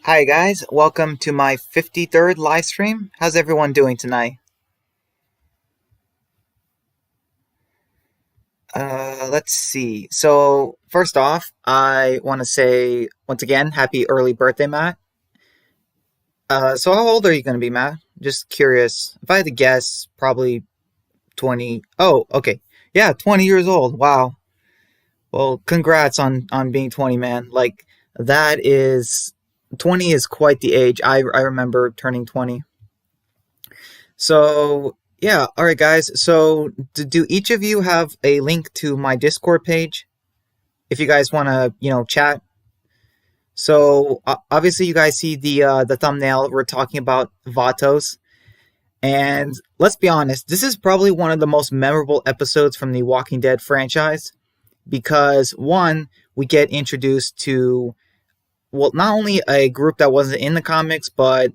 Hi guys, welcome to my 53rd live stream. How's everyone doing tonight? Let's see. So, first off, I want to say once again, happy early birthday, Matt. So how old are you going to be, Matt? Just curious. If I had to guess, probably 20. Oh, okay. Yeah, 20 years old. Wow. Well, congrats on being 20, man. Like that is 20 is quite the age. I remember turning 20. So, yeah, all right, guys. So, do each of you have a link to my Discord page if you guys want to, chat? So, obviously, you guys see the thumbnail. We're talking about Vatos, and let's be honest, this is probably one of the most memorable episodes from the Walking Dead franchise because one, we get introduced to well, not only a group that wasn't in the comics, but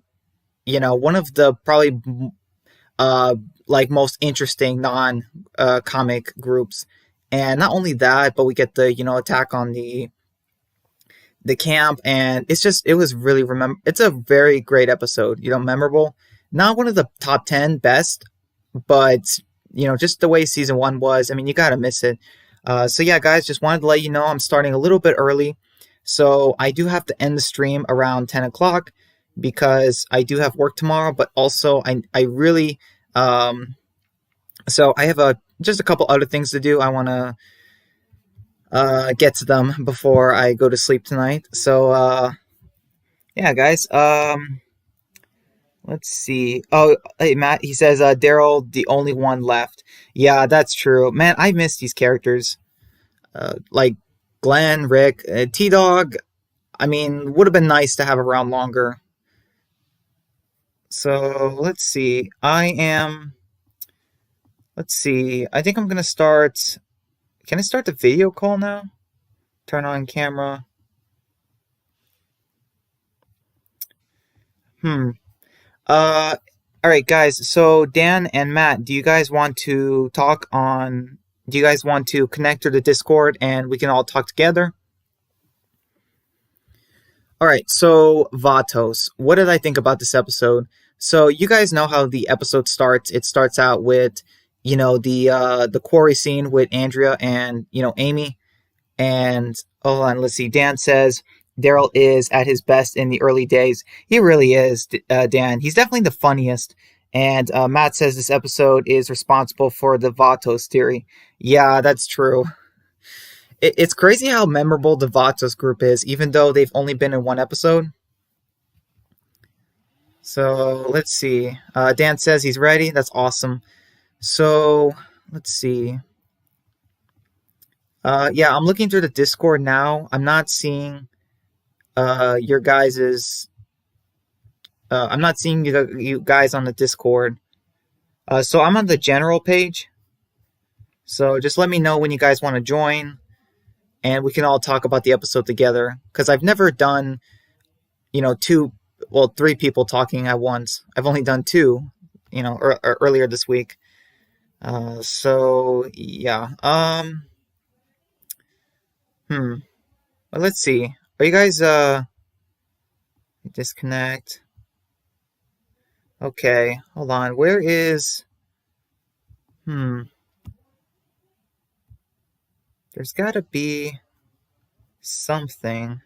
one of the probably uh, like most interesting non comic groups. And not only that, but we get the attack on the camp, and it was really remember. It's a very great episode. Memorable. Not one of the top 10 best, but just the way season one was. I mean, you gotta miss it. So yeah, guys, just wanted to let you know I'm starting a little bit early, so I do have to end the stream around 10 o'clock because I do have work tomorrow. But also, I really so I have just a couple other things to do. I want to get to them before I go to sleep tonight. So yeah, guys. Let's see. Oh, hey Matt. He says Daryl, the only one left. Yeah, that's true. Man, I miss these characters. Like Glenn, Rick, T Dog. I mean, would have been nice to have around longer. So let's see. Let's see. I think I'm gonna start. Can I start the video call now? Turn on camera. Hmm. Uh, all right, guys. So Dan and Matt, do you guys want to talk on? Do you guys want to connect to the Discord and we can all talk together? All right. So Vatos, what did I think about this episode? So you guys know how the episode starts. It starts out with, the quarry scene with Andrea and Amy. And hold on, let's see. Dan says Daryl is at his best in the early days. He really is, Dan. He's definitely the funniest. And Matt says this episode is responsible for the Vatos theory. Yeah, that's true. It's crazy how memorable the Vatos group is, even though they've only been in one episode. So let's see. Dan says he's ready. That's awesome. So let's see. Yeah, I'm looking through the Discord now. I'm not seeing your guys's. I'm not seeing you guys on the Discord. So I'm on the general page. So just let me know when you guys want to join, and we can all talk about the episode together. Because I've never done, three people talking at once. I've only done two, earlier this week. So yeah. Hmm. Well, let's see. Are you guys disconnect? Okay, hold on. Where is? Hmm. There's got to be something.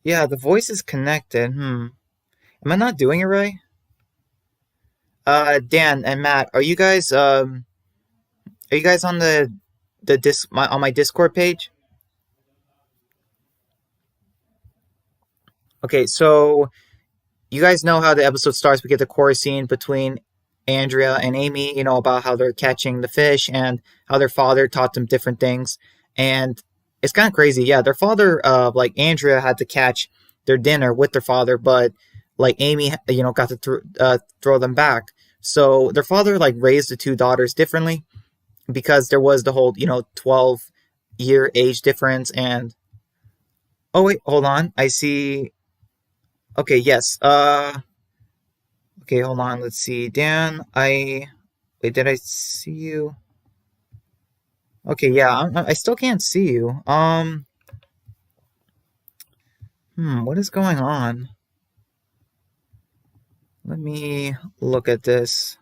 Yeah, the voice is connected. Am I not doing it right? Dan and Matt, are you guys on on my Discord page? Okay, so you guys know how the episode starts. We get the chorus scene between Andrea and Amy, about how they're catching the fish and how their father taught them different things. And it's kind of crazy. Yeah, their father, like Andrea, had to catch their dinner with their father, but like Amy, got to throw them back. So their father like raised the two daughters differently because there was the whole 12-year age difference. And oh wait, hold on, I see. Okay, yes. Okay, hold on. Let's see. Dan, wait, did I see you? Okay, yeah, I still can't see you. What is going on? Let me look at this.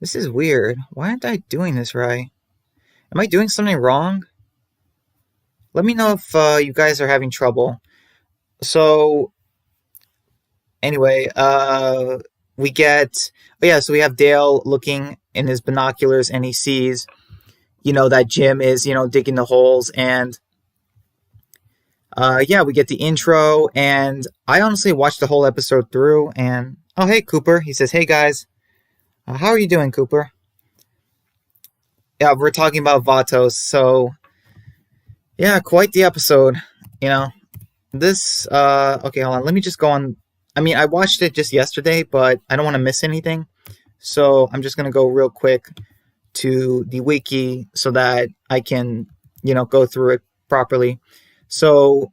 This is weird. Why aren't I doing this right? Am I doing something wrong? Let me know if you guys are having trouble. So, anyway, we get. Oh, yeah, so we have Dale looking in his binoculars and he sees, that Jim is, digging the holes. And yeah, we get the intro. And I honestly watched the whole episode through. And oh, hey, Cooper. He says, hey, guys. How are you doing, Cooper? Yeah, we're talking about Vatos. So, yeah, quite the episode. You know, this. Okay, hold on. Let me just go on. I mean, I watched it just yesterday, but I don't want to miss anything. So I'm just going to go real quick to the wiki so that I can, go through it properly. So,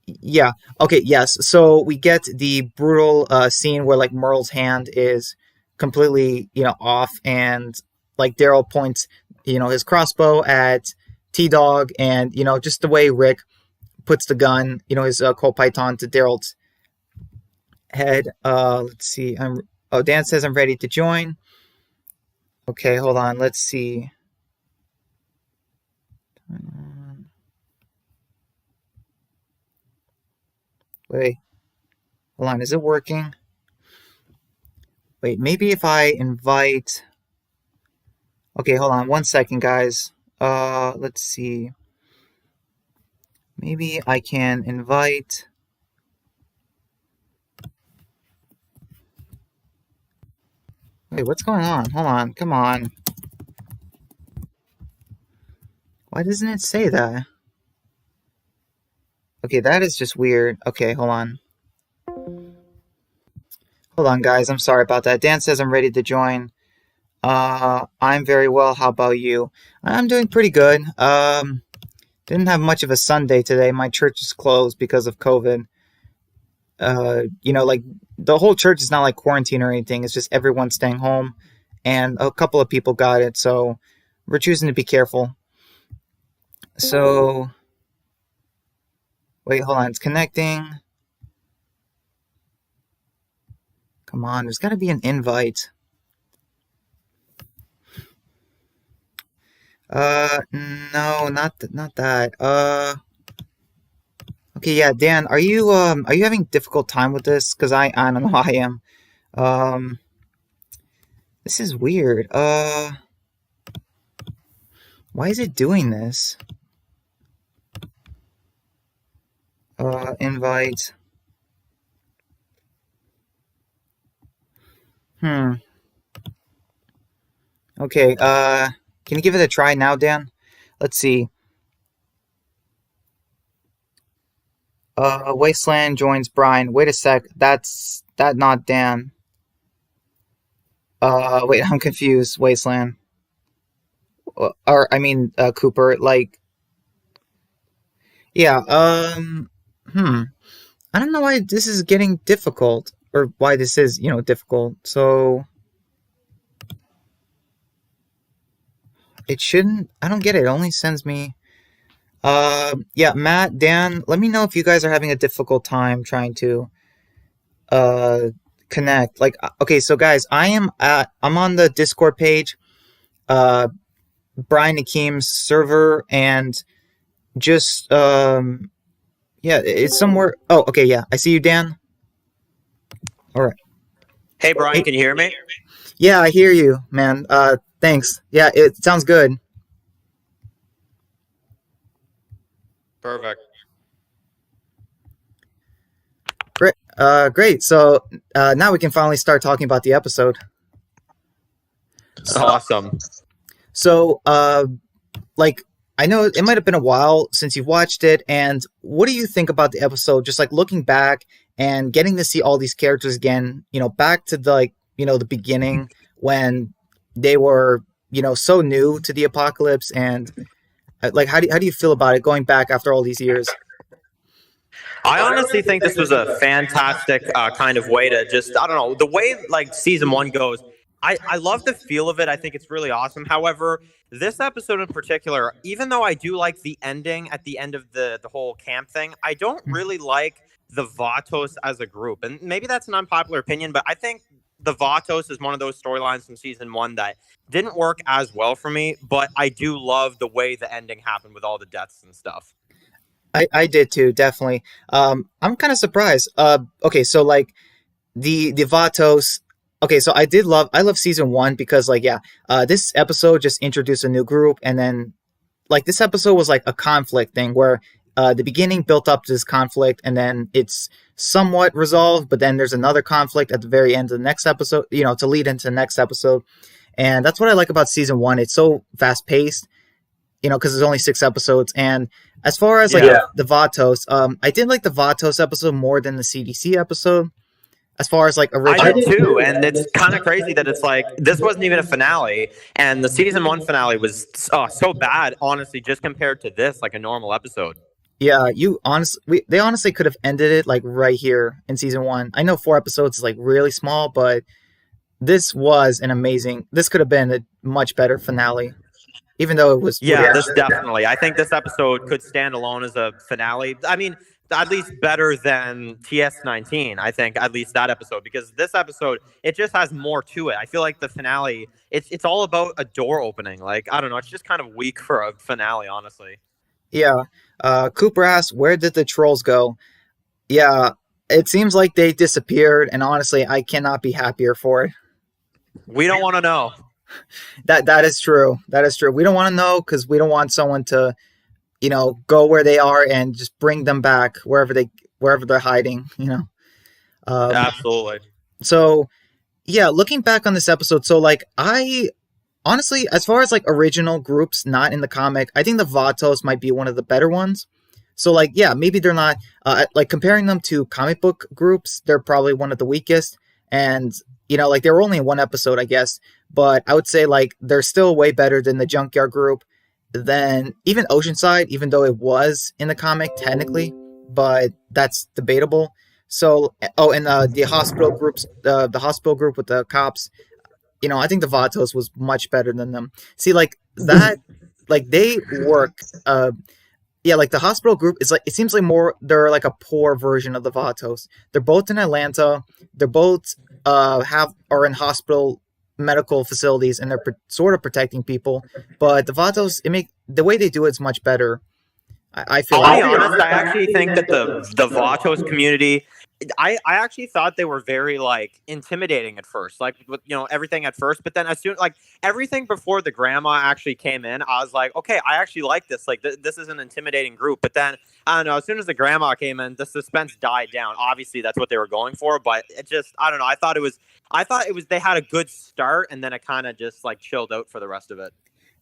yeah. Okay, yes. So we get the brutal scene where, like, Merle's hand is completely, off, and, like, Daryl points, his crossbow at T-Dog, and, just the way Rick puts the gun, his Colt Python to Daryl's head. Let's see. Dan says I'm ready to join. Okay, hold on. Let's see. Wait. Hold on. Is it working? Wait, maybe if I invite. Okay, hold on 1 second, guys. Let's see. Maybe I can invite. Wait, what's going on? Hold on. Come on. Why doesn't it say that? Okay, that is just weird. Okay, hold on. Hold on, guys. I'm sorry about that. Dan says I'm ready to join. I'm very well. How about you? I'm doing pretty good. Didn't have much of a Sunday today. My church is closed because of COVID. Like, the whole church is not like quarantine or anything. It's just everyone staying home, and a couple of people got it. So we're choosing to be careful. So, wait, hold on. It's connecting. Come on, there's got to be an invite. No, not that. Okay, yeah, Dan, are you having difficult time with this? Because I don't know, I am. Um, this is weird. Why is it doing this? Invite. Okay, can you give it a try now, Dan? Let's see. Wasteland joins Brian. Wait a sec. That's not Dan. Wait, I'm confused. Wasteland. Or I mean, Cooper. Like, yeah. I don't know why this is getting difficult, or why this is, difficult. So it shouldn't. I don't get it. It only sends me. Yeah, Matt, Dan, let me know if you guys are having a difficult time trying to connect. Like, okay, so guys, I'm on the Discord page, Brian Akim's server, and just yeah, it's somewhere. Oh, okay, yeah, I see you, Dan. All right. Hey, Brian, can you hear me? Yeah, I hear you, man. Thanks. Yeah, it sounds good. Perfect. Great. Great. So now we can finally start talking about the episode. Awesome. So, like, I know it might have been a while since you've watched it, and what do you think about the episode? Just like looking back and getting to see all these characters again, back to the, like, the beginning when they were, so new to the apocalypse, and like, how do you feel about it going back after all these years? I honestly think this was a fantastic kind of way to just, I don't know, the way like season one goes. I love the feel of it. I think it's really awesome. However, this episode in particular, even though I do like the ending at the end of the whole camp thing, I don't really like the Vatos as a group. And maybe that's an unpopular opinion, but I think the Vatos is one of those storylines from season one that didn't work as well for me, but I do love the way the ending happened with all the deaths and stuff. I did too, definitely. I'm kind of surprised. Okay, so like the Vatos. Okay, so I love season one because like yeah, this episode just introduced a new group, and then like this episode was like a conflict thing where the beginning built up to this conflict, and then it's somewhat resolved, but then there's another conflict at the very end of the next episode, to lead into the next episode. And that's what I like about season one. It's so fast paced, because there's only 6 episodes. And as far as like the Vatos, I did like the Vatos episode more than the CDC episode. As far as like original, I did too, and it's kind of crazy that it's like this wasn't even a finale, and the season one finale was so bad, honestly, just compared to this, like a normal episode. Yeah, they honestly could have ended it like right here in season one. I know 4 episodes is like really small, but this was an amazing. This could have been a much better finale, even though it was. Yeah, this definitely. I think this episode could stand alone as a finale. I mean, at least better than TS19. I think at least that episode, because this episode it just has more to it. I feel like the finale it's all about a door opening. Like I don't know, it's just kind of weak for a finale, honestly. Yeah. Cooper asks, "Where did the trolls go?" Yeah, it seems like they disappeared, and honestly, I cannot be happier for it. We don't want to know. That is true. That is true. We don't want to know because we don't want someone to, go where they are and just bring them back wherever they're hiding. Absolutely. So yeah, looking back on this episode, so like I honestly, as far as like original groups not in the comic, I think the Vatos might be one of the better ones. So like yeah, maybe they're not like comparing them to comic book groups, they're probably one of the weakest. And like they were only in 1 episode, I guess, but I would say like they're still way better than the Junkyard group, than even Oceanside, even though it was in the comic technically, but that's debatable. So and the hospital groups, the hospital group with the cops, I think the Vatos was much better than them. See, like that, like they work. Yeah, like the hospital group is like it seems like they're like a poor version of the Vatos. They're both in Atlanta. They're both are in hospital medical facilities, and they're sort of protecting people. But the Vatos, the way they do it is much better. I feel. I'll be honest. I actually think that the Vatos community, I actually thought they were very like intimidating at first, like everything at first, but then as soon like everything before the grandma actually came in, I was like, okay, I actually like this. Like this is an intimidating group. But then I don't know. As soon as the grandma came in, the suspense died down. Obviously, that's what they were going for, but it just I don't know. I thought it was they had a good start, and then it kind of just like chilled out for the rest of it.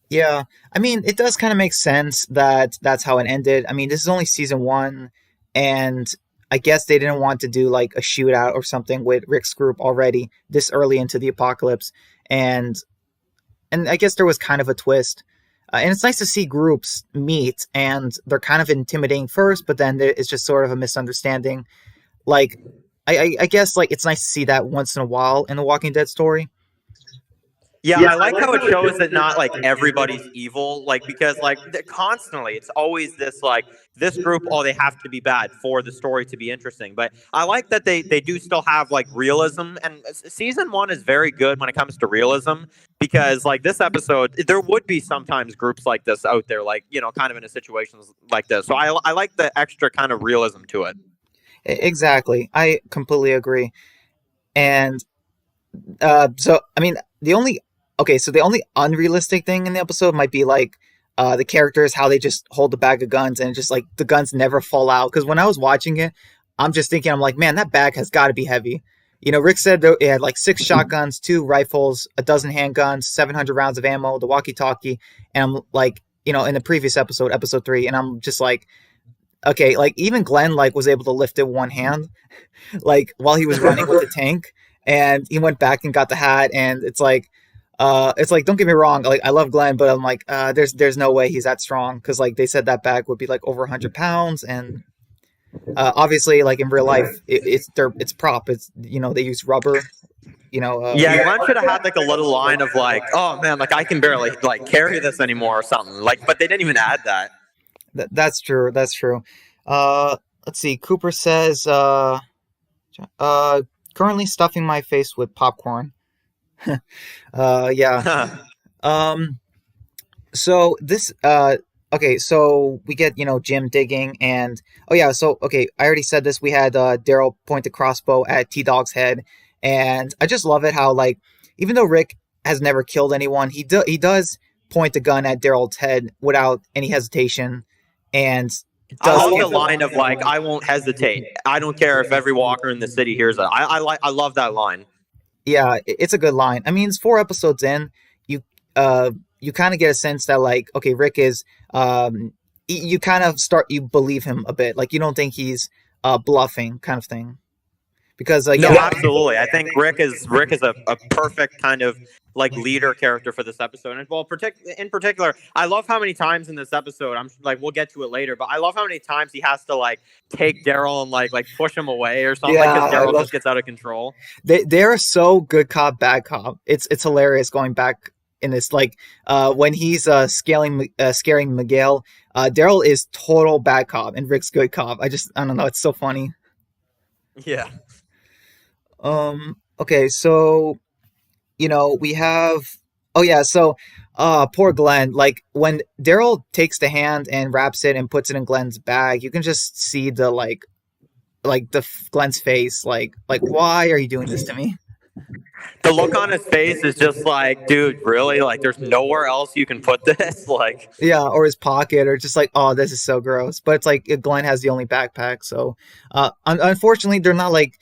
Yeah, I mean, it does kind of make sense that that's how it ended. I mean, this is only season one, and I guess they didn't want to do like a shootout or something with Rick's group already this early into the apocalypse, and I guess there was kind of a twist. And it's nice to see groups meet, and they're kind of intimidating first, but then it's just sort of a misunderstanding. Like, I guess like it's nice to see that once in a while in the Walking Dead story. Yeah, I like how it shows that not like everybody's evil, like because like constantly it's always this like this group, oh, they have to be bad for the story to be interesting. But I like that they do still have like realism, and season one is very good when it comes to realism, because like this episode, there would be sometimes groups like this out there, like kind of in a situations like this. So I like the extra kind of realism to it. Exactly, I completely agree. And so I mean, the only unrealistic thing in the episode might be like the characters, how they just hold the bag of guns and just like the guns never fall out. Because when I was watching it, I'm just thinking, I'm like, man, that bag has got to be heavy. Rick said it had like 6 shotguns, 2 rifles, a dozen handguns, 700 rounds of ammo, the walkie-talkie, and I'm like, in the previous episode 3, and I'm just like, okay, like even Glenn like was able to lift it with one hand, like while he was running with the tank, and he went back and got the hat, and it's like, don't get me wrong, like I love Glenn, but I'm like, there's no way he's that strong, because like they said that bag would be like over 100 pounds, and obviously like in real life it's prop, it's they use rubber, yeah, Glenn should have had like a little line of like, oh man, like I can barely like carry this anymore or something, like, but they didn't even add that. That's true. let's see. Cooper says, uh, currently stuffing my face with popcorn. Yeah. Um, so this, okay, so we get, Jim digging and, oh yeah, so, okay, I already said this. We had, Daryl point the crossbow at T-Dog's head. And I just love it how, like, even though Rick has never killed anyone, he does point the gun at Daryl's head without any hesitation and I does love give. the line of like, "I won't hesitate. I don't care if every walker in the city hears it." I love that line. Yeah, it's a good line. I mean, it's 4 episodes in. You uh you kind of get a sense that like, okay, Rick is you kind of start you believe him a bit. Like you don't think he's bluffing kind of thing. Because No, absolutely. I think Rick is a perfect kind of like leader character for this episode. And well, in particular, I love how many times in this episode, I'm like, we'll get to it later, but I love how many times he has to like take Daryl and like push him away or something yeah, because Daryl just gets out of control. they're so good cop bad cop. It's hilarious going back in this like when he's scaring Miguel. Daryl is total bad cop and Rick's good cop. I don't know. It's so funny. Yeah. Okay, so we have. Oh yeah, so poor Glenn. Like when Daryl takes the hand and wraps it and puts it in Glenn's bag, you can just see the Glenn's face. Like why are you doing this to me? The look on his face is just like, dude, really? Like, there's nowhere else you can put this? Like, Yeah, or his pocket, or just like, oh, this is so gross. But it's like Glenn has the only backpack, so unfortunately, they're not like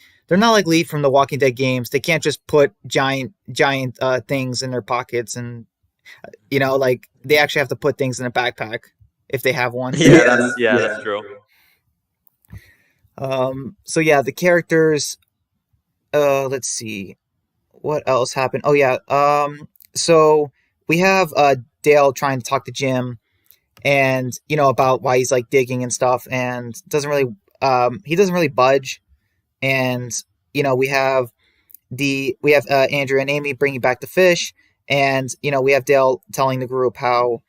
Lee from the Walking Dead games. They can't just put giant things in their pockets, and like they actually have to put things in a backpack if they have one. that's true. So yeah, the characters. Let's see, what else happened. Oh yeah. So we have Dale trying to talk to Jim, and about why he's like digging and stuff, and he doesn't really budge. And we have Andrew and Amy bringing back the fish, and we have Dale telling the group how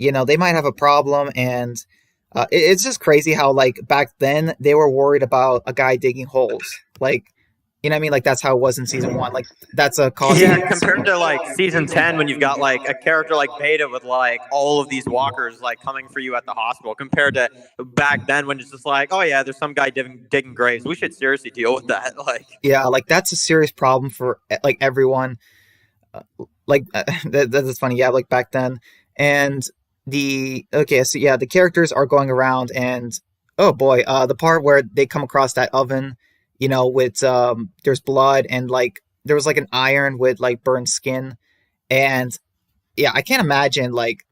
they might have a problem, and it's just crazy how like back then they were worried about a guy digging holes, like what I mean, like that's how it was in season 1, like that's a cause. Yeah, compared to like season 10 when you've got like a character like Beta with like all of these walkers like coming for you at the hospital, compared to back then when it's just like, oh yeah, there's some guy digging graves. We should seriously deal with that. Like, Yeah, like that's a serious problem for like everyone. That's funny. Yeah, like back then. And so yeah, the characters are going around, and oh boy, the part where they come across that oven, with there's blood, and like there was like an iron with like burned skin. And yeah, I can't imagine, like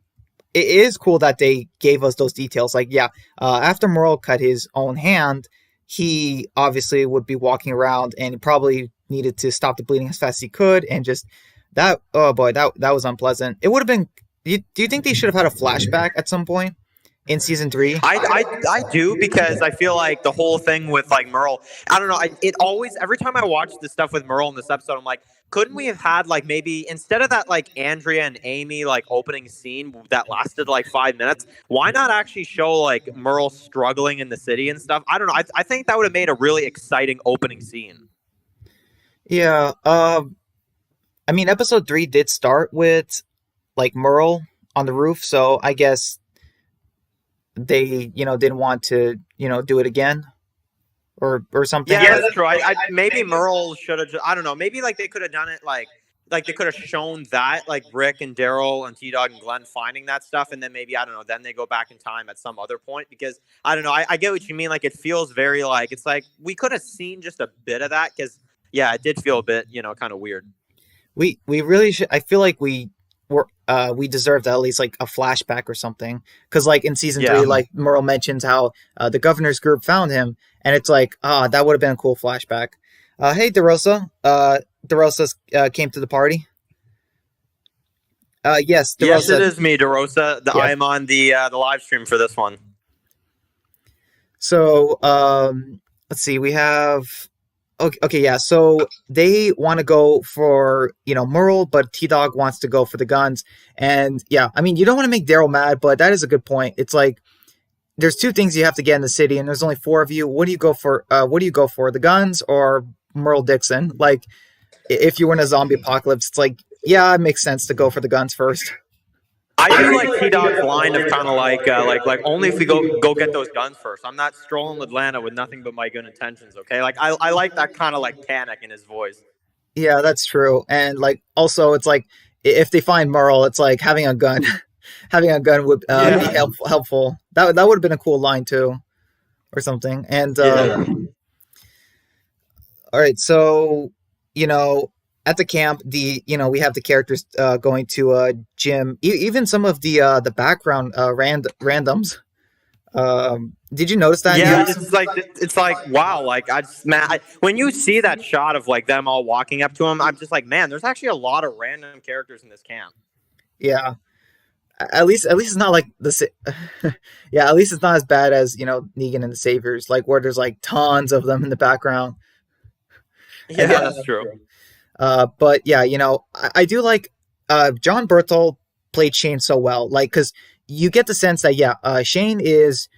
it is cool that they gave us those details. Like, yeah, after Merle cut his own hand, he obviously would be walking around, and he probably needed to stop the bleeding as fast as he could. And just that, oh boy, that was unpleasant. It would have been. Do you think they should have had a flashback at some point in season 3? I do, because I feel like the whole thing with like Merle, I don't know. It always, every time I watch the stuff with Merle in this episode, I'm like, couldn't we have had like maybe instead of that like Andrea and Amy like opening scene that lasted like 5 minutes, why not actually show like Merle struggling in the city and stuff? I don't know. I think that would have made a really exciting opening scene. Yeah. I mean, episode 3 did start with like Merle on the roof, so I guess they didn't want to do it again or something. Yeah, that's true. I maybe Merle should have. I don't know. Maybe like they could have done it like they could have shown that like Rick and Daryl and T-Dog and Glenn finding that stuff, and then maybe I don't know. Then they go back in time at some other point, because I don't know. I get what you mean. Like it feels very like it's like we could have seen just a bit of that, because yeah, it did feel a bit kind of weird. We really should. I feel like we deserved at least like a flashback or something, because like in season 3, like Merle mentions how the governor's group found him, and it's like that would have been a cool flashback. Hey, DeRosa. DeRosa came to the party. Yes, DeRosa. Yes, it is me, DeRosa. I am on the live stream for this one. So let's see. We have. Okay, yeah. So they want to go for Merle, but T-Dog wants to go for the guns. And yeah, I mean, you don't want to make Daryl mad, but that is a good point. It's like there's two things you have to get in the city, and there's only four of you. What do you go for? What do you go for? The guns or Merle Dixon? Like, if you were in a zombie apocalypse, it's like, yeah, it makes sense to go for the guns first. I do like T Dog's line of kind of like only if we go get those guns first. I'm not strolling Atlanta with nothing but my good intentions. Okay, like I like that kind of like panic in his voice. Yeah, that's true. And like, also, it's like if they find Merle, it's like having a gun. Having a gun would be Yeah, helpful. That would have been a cool line too, or something. And yeah, all right, so you know, at the camp, we have the characters going to gym. Even some of the background randoms. Did you notice that in the yeah. episode? It's like wow. Like I just man, when you see that shot of like them all walking up to him, I'm just like man. There's actually a lot of random characters in this camp. Yeah, at least it's not like yeah, at least it's not as bad as Negan and the Saviors, like where there's like tons of them in the background. And Yeah, that's true. but yeah, I do like John Berthel played Shane so well, like because you get the sense that yeah, Shane is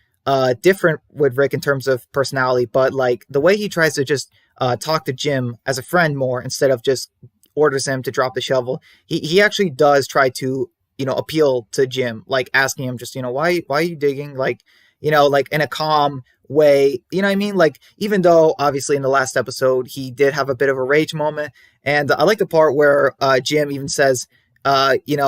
different with Rick in terms of personality, but like the way he tries to just talk to Jim as a friend more instead of just orders him to drop the shovel. He actually does try to appeal to Jim, like asking him just why are you digging, like like in a calm way, you know what I mean? Like, even though obviously in the last episode he did have a bit of a rage moment, and I like the part where Jim even says, he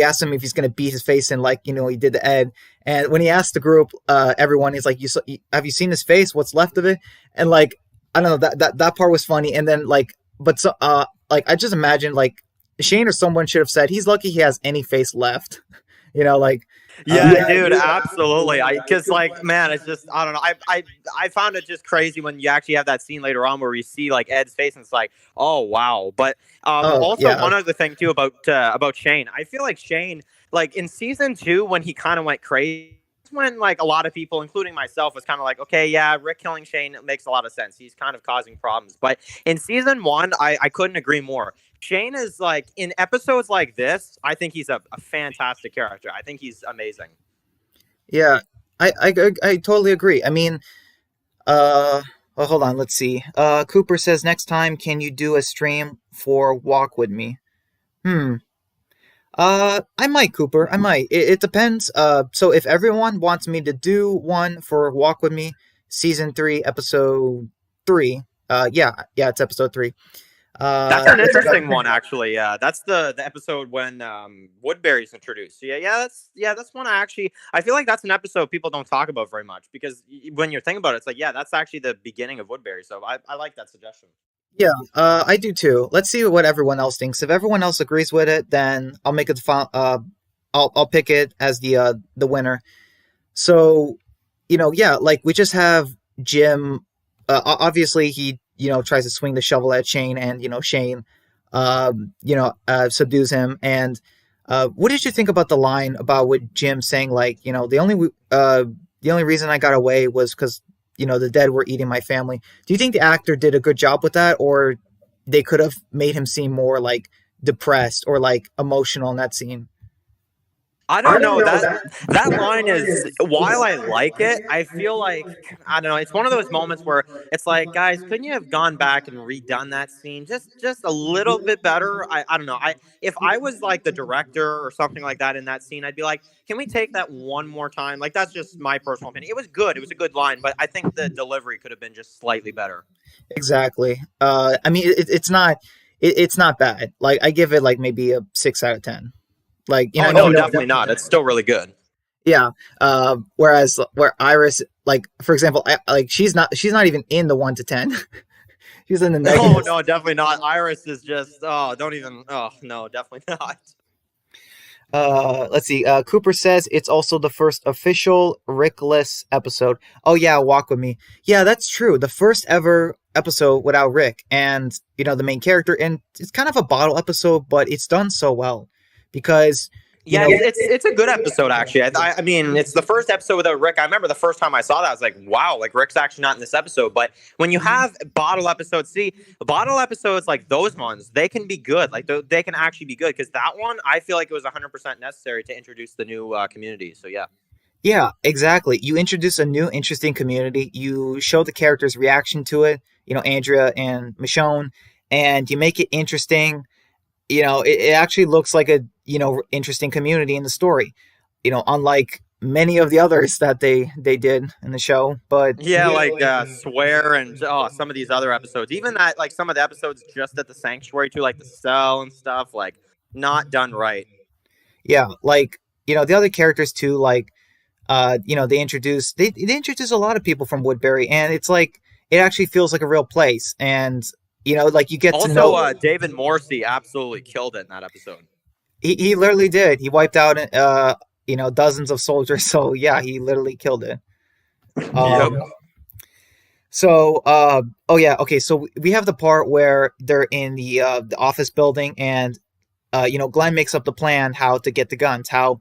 asked him if he's going to beat his face in, like he did to Ed. And when he asked the group, everyone, he's like, have you seen his face? What's left of it? And like, I don't know, that part was funny. And then like, but so like I just imagine like Shane or someone should have said he's lucky he has any face left. Like Yeah, dude, absolutely. Because like, man, it's just I don't know. I found it just crazy when you actually have that scene later on where you see like Ed's face and it's like, oh wow. But oh also yeah one other thing too about Shane. I feel like Shane, like in season 2 when he kind of went crazy. When like a lot of people, including myself, was kind of like, okay, yeah, Rick killing Shane makes a lot of sense. He's kind of causing problems. But in season 1, I couldn't agree more. Shane is like in episodes like this. I think he's a fantastic character. I think he's amazing. yeah I totally agree. I mean, well, hold on, let's see. Cooper says next time can you do a stream for Walk With Me? Hmm. I might, Cooper. I might. It depends. So if everyone wants me to do one for Walk With Me, season 3, episode 3. Yeah, it's episode 3. That's an interesting one, actually. Yeah, that's the episode when Woodbury's introduced. So that's one I feel like that's an episode people don't talk about very much because when you're thinking about it, it's like that's actually the beginning of Woodbury. So I like that suggestion. Yeah, I do too. Let's see what everyone else thinks. If everyone else agrees with it, then I'll make it. I'll pick it as the winner. So, yeah, like we just have Jim. Obviously, he tries to swing the shovel at Shane, and Shane, subdues him. And what did you think about the line about with Jim saying like, the only reason I got away was because the dead were eating my family. Do you think the actor did a good job with that, or they could have made him seem more like depressed or like emotional in that scene? I don't know that line is while I like it, I feel like I don't know. It's one of those moments where it's like, guys, couldn't you have gone back and redone that scene just a little bit better? I don't know. I if I was like the director or something like that in that scene, I'd be like, can we take that one more time? Like that's just my personal opinion. It was good. It was a good line, but I think the delivery could have been just slightly better. Exactly. I mean, it's not bad. Like I give it like maybe a 6 out of 10. Like Oh no, definitely not. It's still really good. yeah. Whereas where Iris, like for example, like she's not even in the 1 to 10. She's in the No, negatives. no, definitely not. Iris is just don't even. Oh no, definitely not. Let's see. Cooper says it's also the first official Rickless episode. Oh yeah, Walk With Me. Yeah, that's true. The first ever episode without Rick and the main character, and it's kind of a bottle episode, but it's done so well because Yeah, it's a good episode actually. I mean, it's the first episode without Rick. I remember the first time I saw that, I was like, wow, like Rick's actually not in this episode. But when you have bottle episodes, see, bottle episodes like those ones, they can be good. Like they can actually be good because that one, I feel like it was 100% necessary to introduce the new community. So yeah. Yeah, exactly. You introduce a new interesting community. You show the characters' reaction to it, Andrea and Michonne, and you make it interesting. It actually looks like a, interesting community in the story. Unlike many of the others that they did in the show, but Yeah, like Swear and some of these other episodes. Even that, like some of the episodes just at the sanctuary too, like the cell and stuff, like not done right. yeah, like, the other characters too, like, they introduce a lot of people from Woodbury, and it's like it actually feels like a real place, and like you get to Also, know. David Morrissey absolutely killed it in that episode. He literally did. He wiped out dozens of soldiers. So yeah, he literally killed it. Yep. Um, so oh yeah, okay. So we have the part where they're in the office building, and Glenn makes up the plan how to get the guns. How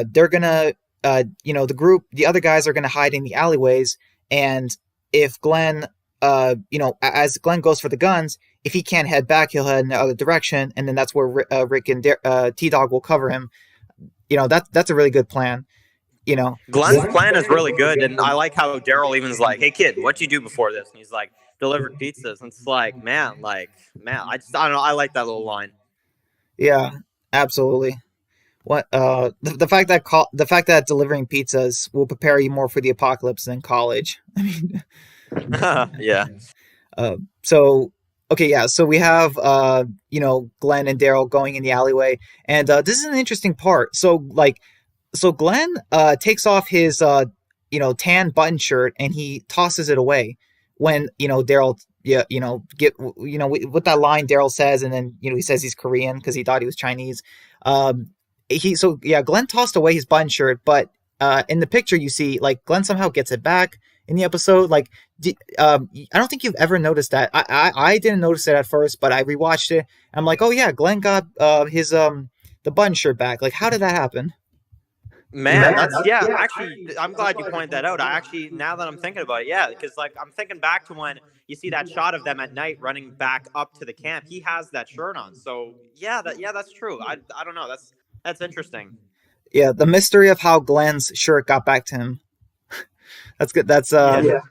they're gonna the other guys are gonna hide in the alleyways, and if Glenn as Glenn goes for the guns, if he can't head back, he'll head in the other direction, and then that's where Rick and T Dog will cover him. That's a really good plan. Glenn's plan is really good, and I like how Daryl even's like, "Hey kid, what'd you do before this?" And he's like, "Delivered pizzas." And it's like, man, I don't know, I like that little line. Yeah, absolutely. What the fact that delivering pizzas will prepare you more for the apocalypse than college. I mean, Yeah. uh, so okay, yeah. So we have Glenn and Daryl going in the alleyway, and this is an interesting part. So Glenn takes off his tan button shirt and he tosses it away when Daryl get with that line Daryl says, and then he says he's Korean because he thought he was Chinese. Glenn tossed away his button shirt, but in the picture you see like Glenn somehow gets it back in the episode. Like I don't think you've ever noticed that. I didn't notice it at first, but I rewatched it. I'm like, oh yeah, Glenn got his the button shirt back. Like, how did that happen? Man, that's yeah. Actually, I'm glad you pointed that out. I actually, now that I'm thinking about it, yeah, because like I'm thinking back to when you see that shot of them at night running back up to the camp. He has that shirt on, so that's true. I don't know. That's interesting. Yeah, the mystery of how Glenn's shirt got back to him. That's good. That's Yeah.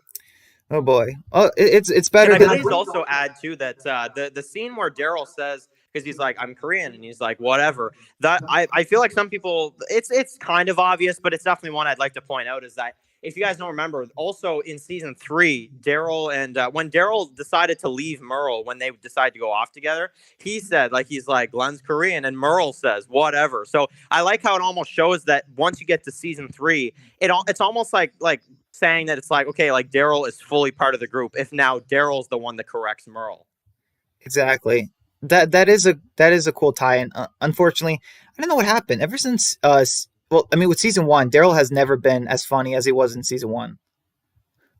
Oh boy. Oh, it's Can better I than. please also add too that the scene where Daryl says, because he's like, I'm Korean, and he's like, whatever. That I feel like some people, it's kind of obvious, but it's definitely one I'd like to point out is that if you guys don't remember, also in season 3, Daryl and when Daryl decided to leave Merle, when they decided to go off together, he said, like, he's like, Glenn's Korean, and Merle says whatever. So I like how it almost shows that once you get to season 3, it's almost like saying that it's like, okay, like Daryl is fully part of the group if now Daryl's the one that corrects Merle. Exactly. That is a cool tie-in. Unfortunately, I don't know what happened. Ever since well, I mean, with season 1, Daryl has never been as funny as he was in season 1.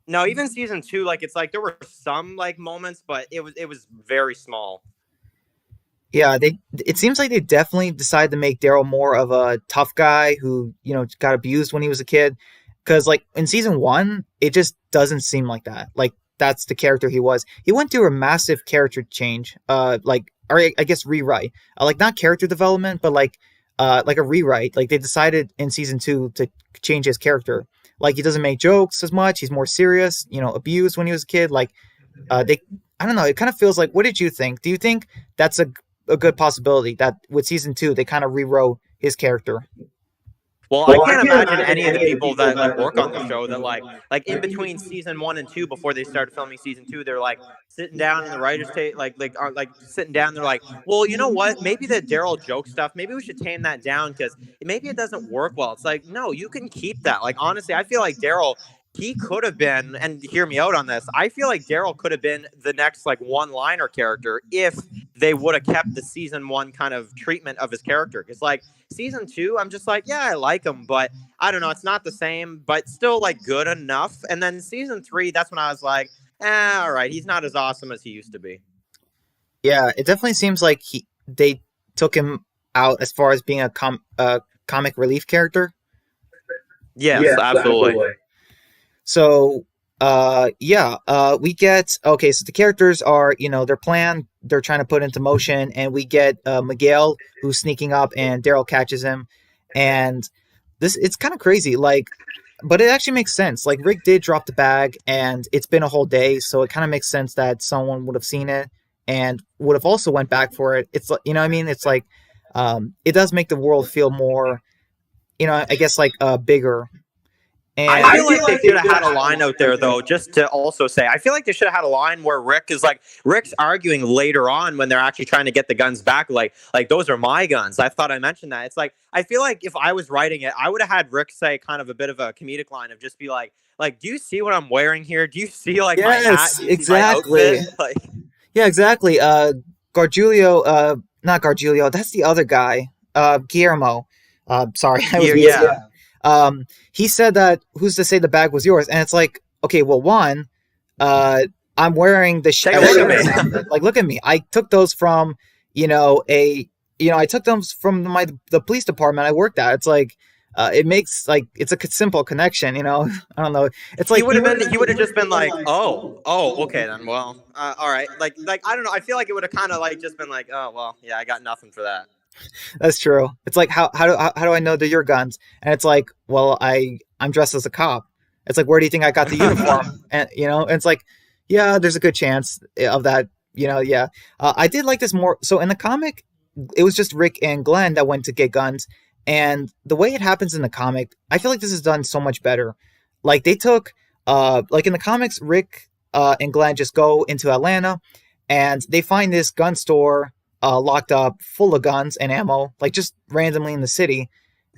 No, even season 2, like it's like there were some like moments, but it was very small. Yeah, it seems like they definitely decided to make Daryl more of a tough guy who, got abused when he was a kid. Because like in season 1, it just doesn't seem like that. Like that's the character he was. He went through a massive character change, or I guess rewrite, like not character development, but like a rewrite. Like they decided in season 2 to change his character. Like he doesn't make jokes as much. He's more serious. Abused when he was a kid. Like I don't know. It kind of feels like. What did you think? Do you think that's a good possibility that with season 2 they kind of rewrote his character? Well, I can't imagine any of the people that like work on the show that like in between season 1 and 2 before they started filming season 2, they're like sitting down in the writers' table, are like sitting down. They're like, well, you know what? Maybe the Daryl joke stuff. Maybe we should tame that down because maybe it doesn't work well. It's like, no, you can keep that. Like honestly, I feel like Daryl. He could have been, and hear me out on this. I feel like Daryl could have been the next like one-liner character if they would have kept the season 1 kind of treatment of his character. Because like season 2, I'm just like, yeah, I like him, but I don't know, it's not the same, but still like good enough. And then season 3, that's when I was like, all right, he's not as awesome as he used to be. Yeah, it definitely seems like they took him out as far as being a comic relief character. Yes, absolutely. So, we get okay. So the characters are, their plan. They're trying to put into motion, and we get Miguel who's sneaking up, and Daryl catches him, and this it's kind of crazy. Like, but it actually makes sense. Like Rick did drop the bag, and it's been a whole day, so it kind of makes sense that someone would have seen it and would have also went back for it. It's like, you know what I mean? It's like it does make the world feel more, you know, I guess like bigger. And I feel like they should have had a line out there, though, just to also say, I feel like they should have had a line where Rick's arguing later on when they're actually trying to get the guns back, like those are my guns. I thought I mentioned that. It's like, I feel like if I was writing it, I would have had Rick say kind of a bit of a comedic line of just be like, do you see what I'm wearing here? Do you see like my hat? yes, Do you see my exactly. outfit? Like, Yeah, exactly. Gargiulio, not Gargiulio, that's the other guy. Guillermo. Sorry, I was mixing yeah. up. He said that who's to say the bag was yours? And it's like, okay, well, one, uh, I'm wearing the Take a look at me. like, look at me. I took those from, you know, I took them from the police department I worked at. It's like, it makes like it's a simple connection, you know. I don't know. It's like He would have just been like, oh, okay then. Well, all right. Like I don't know. I feel like it would have kind of like just been like, oh well, yeah, I got nothing for that. that's true. It's like how do I know they're your guns? And it's like, well, I'm dressed as a cop. It's like, where do you think I got the uniform? And you know, and it's like, yeah, there's a good chance of that. You know, yeah. I did like this more. So in the comic, it was just Rick and Glenn that went to get guns, and the way it happens in the comic, I feel like this is done so much better. Like they took, like in the comics, Rick and Glenn just go into Atlanta, and they find this gun store locked up, full of guns and ammo, like just randomly in the city.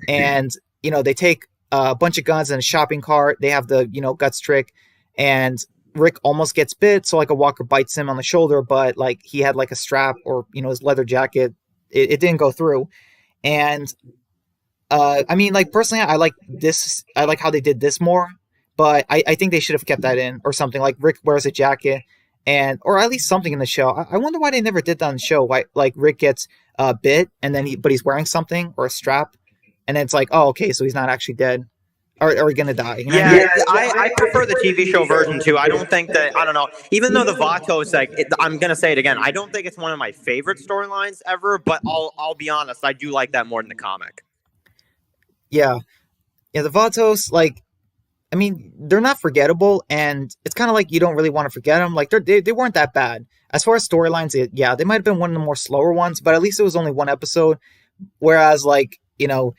And you know, they take a bunch of guns in a shopping cart. They have the, you know, guts trick, and Rick almost gets bit. So like a walker bites him on the shoulder, but like he had like a strap or, you know, his leather jacket. It didn't go through. And I mean, like personally, I like this. I like how they did this more, but I think they should have kept that in or something. Like Rick wears a jacket, and or at least something in the show. I wonder why they never did that on the show. Why like Rick gets bit and then but he's wearing something or a strap, and then it's like, oh, okay, so he's not actually dead, or gonna die. You know what I mean? I prefer the TV show version too. I don't think that, I don't know, even though the Vatos, I'm gonna say it again, I don't think it's one of my favorite storylines ever, but I'll be honest, I do like that more than the comic. Yeah, yeah. The Vatos, like, I mean, they're not forgettable, and it's kind of like you don't really want to forget them. Like they weren't that bad as far as storylines. Yeah, they might have been one of the more slower ones, but at least it was only one episode. Whereas, like, you know,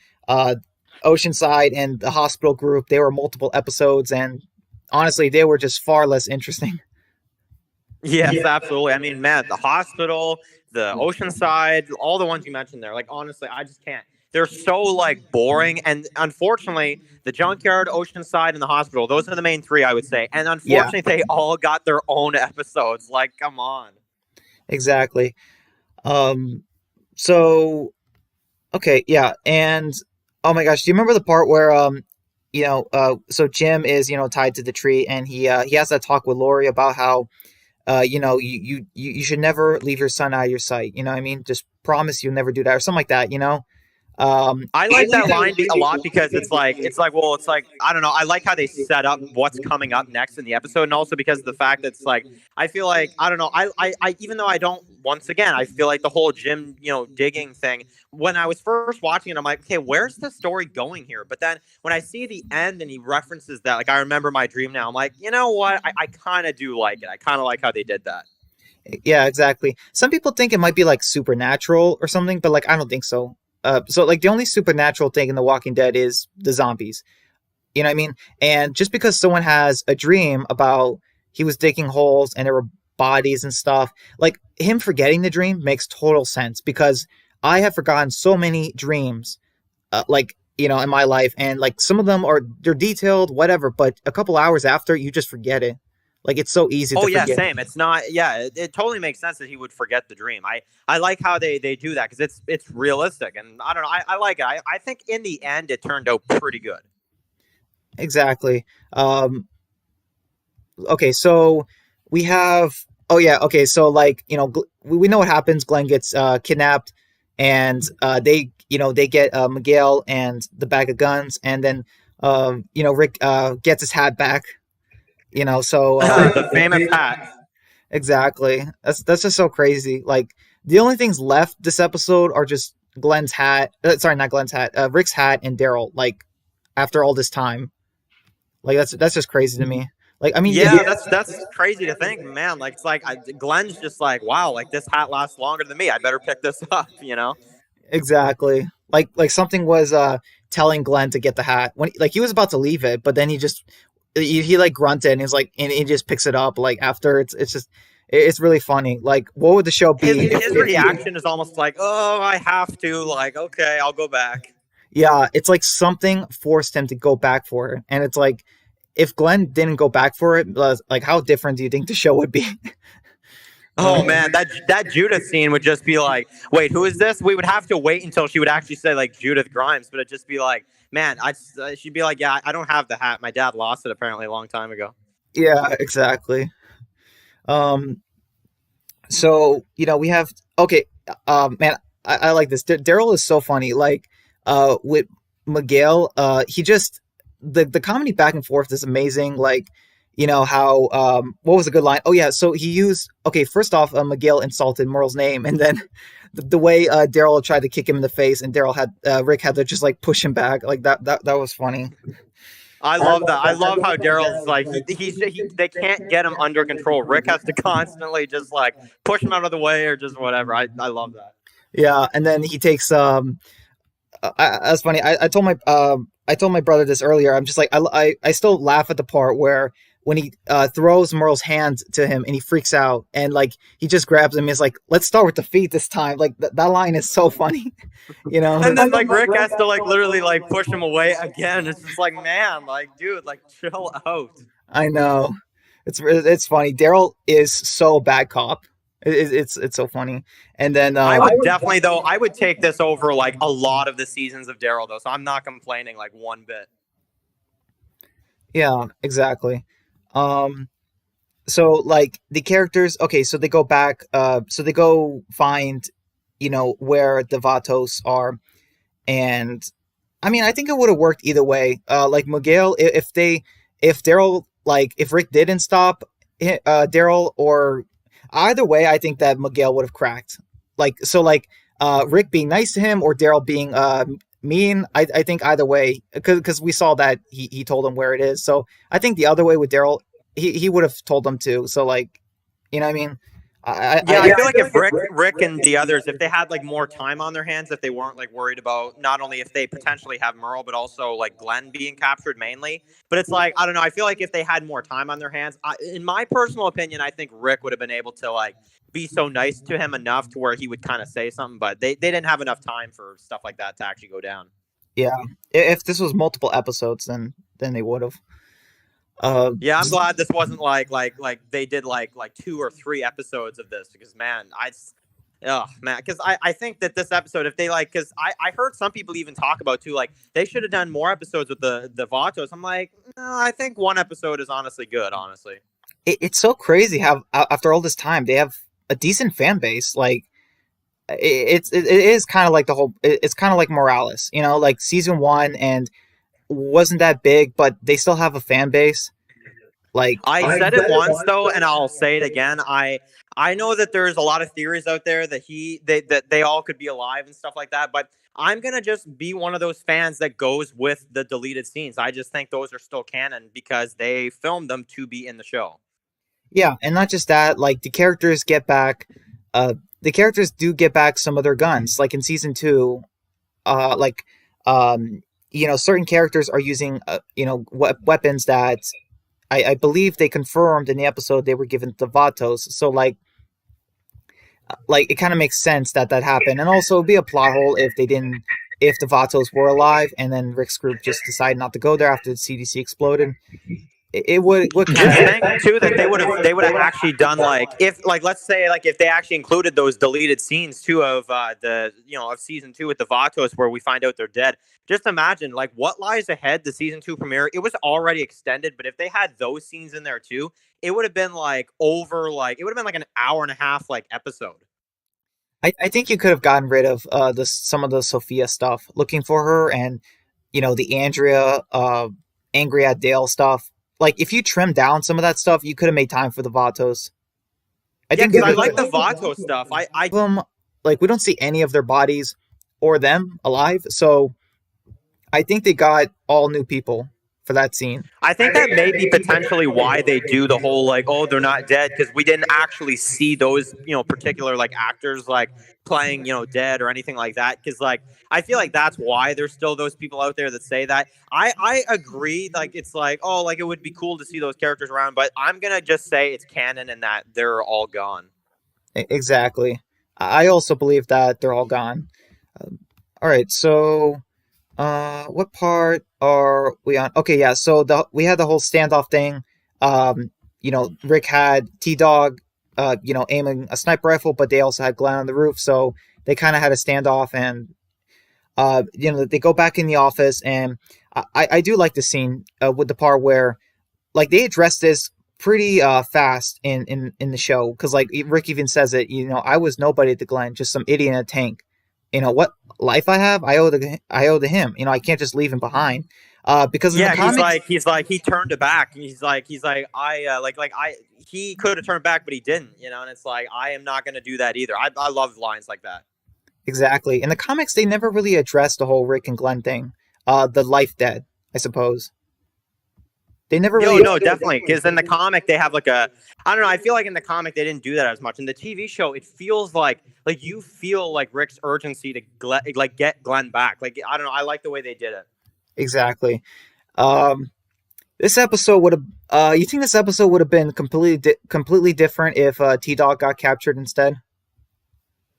Oceanside and the hospital group, they were multiple episodes, and honestly, they were just far less interesting. Yes, absolutely. I mean, man, the hospital, the Oceanside, all the ones you mentioned there, like, honestly, I just can't. They're so like boring, and unfortunately, the junkyard, Oceanside, and the hospital, those are the main three, I would say. And Yeah, unfortunately, they all got their own episodes. Like, come on. exactly. Um, so okay, yeah, and oh my gosh, do you remember the part where so Jim is, you know, tied to the tree, and he has that talk with Lori about how you know, you should never leave your son out of your sight. You know what I mean? Just promise you'll never do that or something like that, you know? I like that line a lot because well, it's like, I don't know. I like how they set up what's coming up next in the episode, and also because of the fact that it's like, I feel like, I don't know. I even though I don't, once again, I feel like the whole Jim, you know, digging thing. When I was first watching it, I'm like, okay, where's the story going here? But then when I see the end and he references that, like, I remember my dream now. I'm like, you know what? I kind of do like it. I kind of like how they did that. Yeah, exactly. Some people think it might be like supernatural or something, but like I don't think so. So like the only supernatural thing in The Walking Dead is the zombies. You know what I mean? And just because someone has a dream about he was digging holes and there were bodies and stuff, like him forgetting the dream makes total sense because I have forgotten so many dreams, like, you know, in my life, and like some of them they're detailed, whatever, but a couple hours after you just forget it. Like it's so easy Oh to yeah, forget. same. It's not. Yeah, it totally makes sense that he would forget the dream. I like how they do that because it's realistic, and I don't know. I like it. I think in the end it turned out pretty good. Exactly. Okay, so we have. Oh yeah. Okay, so like, you know, we know what happens. Glenn gets kidnapped, and they, you know, they get Miguel and the bag of guns, and then you know, Rick gets his hat back. You know, so The famous hat. exactly. That's just so crazy. Like the only things left this episode are just Glenn's hat. Sorry, not Glenn's hat. Rick's hat and Daryl. Like after all this time. Like that's just crazy to me. Like I mean, Yeah, that's crazy to think, man. Like it's like Glenn's just like, wow, like this hat lasts longer than me. I better pick this up, you know? exactly. Like something was telling Glenn to get the hat when like he was about to leave it, but then he like grunted and he's like and he just picks it up like after it's just it's really funny. Like what would the show His be his reaction is almost like, oh, I have to. Like, okay, I'll go back. yeah, it's like something forced him to go back for it. And it's like if Glenn didn't go back for it, like how different do you think the show would be? Oh man, that Judith scene would just be like, wait, who is this? We would have to wait until she would actually say like Judith Grimes, but it'd just be like, man, she'd be like, yeah, I don't have the hat. My dad lost it apparently a long time ago. Yeah, exactly. Um, so we have okay. Man, I like this. Daryl is so funny. Like, with Miguel, he just the comedy back and forth is amazing. Like, how what was a good line? Oh yeah, so he used okay. First off, Miguel insulted Merle's name, and then the way Daryl tried to kick him in the face, and Rick had to just like push him back. Like that was funny. I love that. I love how Daryl's like they can't get him under control. Rick has to constantly just like push him out of the way or just whatever. I love that. Yeah, and then he takes that's funny. I told my brother this earlier. I'm just like I still laugh at the part where when he throws Merle's hand to him and he freaks out and like he just grabs him. He's like, "Let's start with the feet this time." Like that line is so funny, you know. And then like Rick has to like literally like push him away again. It's just like, man, like dude, like chill out. I know. It's funny. Daryl is so bad cop. It's so funny. And then I would definitely though I would take this over like a lot of the seasons of Daryl though, so I'm not complaining like one bit. yeah, exactly. Um, so like the characters, okay, so they go back. So they go find, where the Vatos are, and I mean, I think it would have worked either way. Like Miguel, if Daryl, like if Rick didn't stop Daryl, or either way, I think that Miguel would have cracked. Like so, like Rick being nice to him or Daryl being mean. I think either way, because we saw that he told him where it is. So I think the other way with Daryl, he would have told them to. So like, you know what I mean? I feel like if Rick and the others, if they had like more time on their hands, if they weren't like worried about not only if they potentially have Merle, but also like Glenn being captured mainly. But it's like I don't know. I feel like if they had more time on their hands, in my personal opinion, I think Rick would have been able to like be so nice to him enough to where he would kind of say something. But they didn't have enough time for stuff like that to actually go down. Yeah, if this was multiple episodes, then they would have. Yeah, I'm glad this wasn't like they did like 2 or 3 episodes of this because man, oh man, because I think that this episode, if they like, because I heard some people even talk about too, like they should have done more episodes with the Vatos. I'm like, no, I think one episode is honestly good, honestly. It's so crazy how after all this time they have a decent fan base. Like it is kind of like the whole. It's kind of like Morales, like season one and wasn't that big, but they still have a fan base. Like I said it once though, and I'll say it again. I know that there's a lot of theories out there that that they all could be alive and stuff like that, but I'm gonna just be one of those fans that goes with the deleted scenes. I just think those are still canon because they filmed them to be in the show. yeah, and not just that, like the characters get back the characters do get back some of their guns. Like in season 2, like certain characters are using weapons that I believe they confirmed in the episode they were given to Vatos. So like it kind of makes sense that happened, and also it'd be a plot hole if the Vatos were alive and then Rick's group just decided not to go there after the CDC exploded. It would just think too that they would have actually done like if like let's say like if they actually included those deleted scenes too of the of season 2 with the Vatos where we find out they're dead. Just imagine like what lies ahead. The season 2 premiere, it was already extended, but if they had those scenes in there too, it would have been like over like it would have been like an hour and a half like episode. I think you could have gotten rid of some of the Sophia stuff, looking for her, and the Andrea angry at Dale stuff. Like if you trim down some of that stuff, you could have made time for the Vatos. I like the Vatos stuff. I them like we don't see any of their bodies or them alive, so I think they got all new people for that scene. I think that may be potentially why they do the whole like, oh, they're not dead because we didn't actually see those, particular like actors like playing, dead or anything like that. Because like I feel like that's why there's still those people out there that say that. I agree. Like it's like, oh, like it would be cool to see those characters around, but I'm gonna just say it's canon and that they're all gone. Exactly. I also believe that they're all gone. All right, so what part are we on? Okay, yeah. So we had the whole standoff thing. Rick had T Dog, aiming a sniper rifle, but they also had Glenn on the roof, so they kind of had a standoff, and they go back in the office, and I do like the scene with the part where like they address this pretty fast in the show because like Rick even says it. I was nobody to Glenn, just some idiot in a tank. What life I have, I owe to him. I can't just leave him behind. Because in the Yeah, comics, he turned it back, and he's like I he could have turned back, but he didn't, and it's like I am not gonna do that either. I love lines like that. exactly. In the comics, they never really addressed the whole Rick and Glenn thing. The life dead, I suppose. They never Yo, really. no, definitely. Because in the comic, they have like I don't know. I feel like in the comic they didn't do that as much. In the TV show, it feels like you feel like Rick's urgency to like get Glenn back. Like I don't know. I like the way they did it. Exactly. Um, this episode would have. You think this episode would have been completely different if T Dog got captured instead?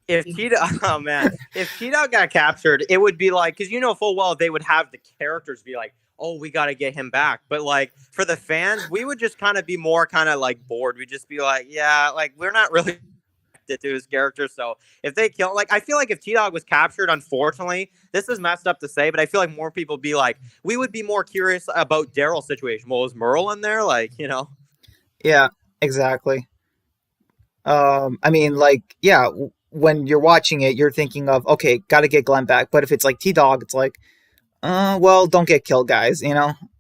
If T oh man, if T Dog got captured, it would be like because you know full well they would have the characters be like, oh, we got to get him back. But like for the fans, we would just kind of be more kind of like bored. We'd just be like, yeah, like we're not really to his character. So if they kill, like, I feel like if T Dog was captured, unfortunately, this is messed up to say, but I feel like more people be like, we would be more curious about Daryl's situation. Well, was Merle in there? Like. Yeah, exactly. I mean, like, yeah, when you're watching it, you're thinking of, okay, got to get Glenn back. But if it's like T Dog, it's like, well, don't get killed, guys.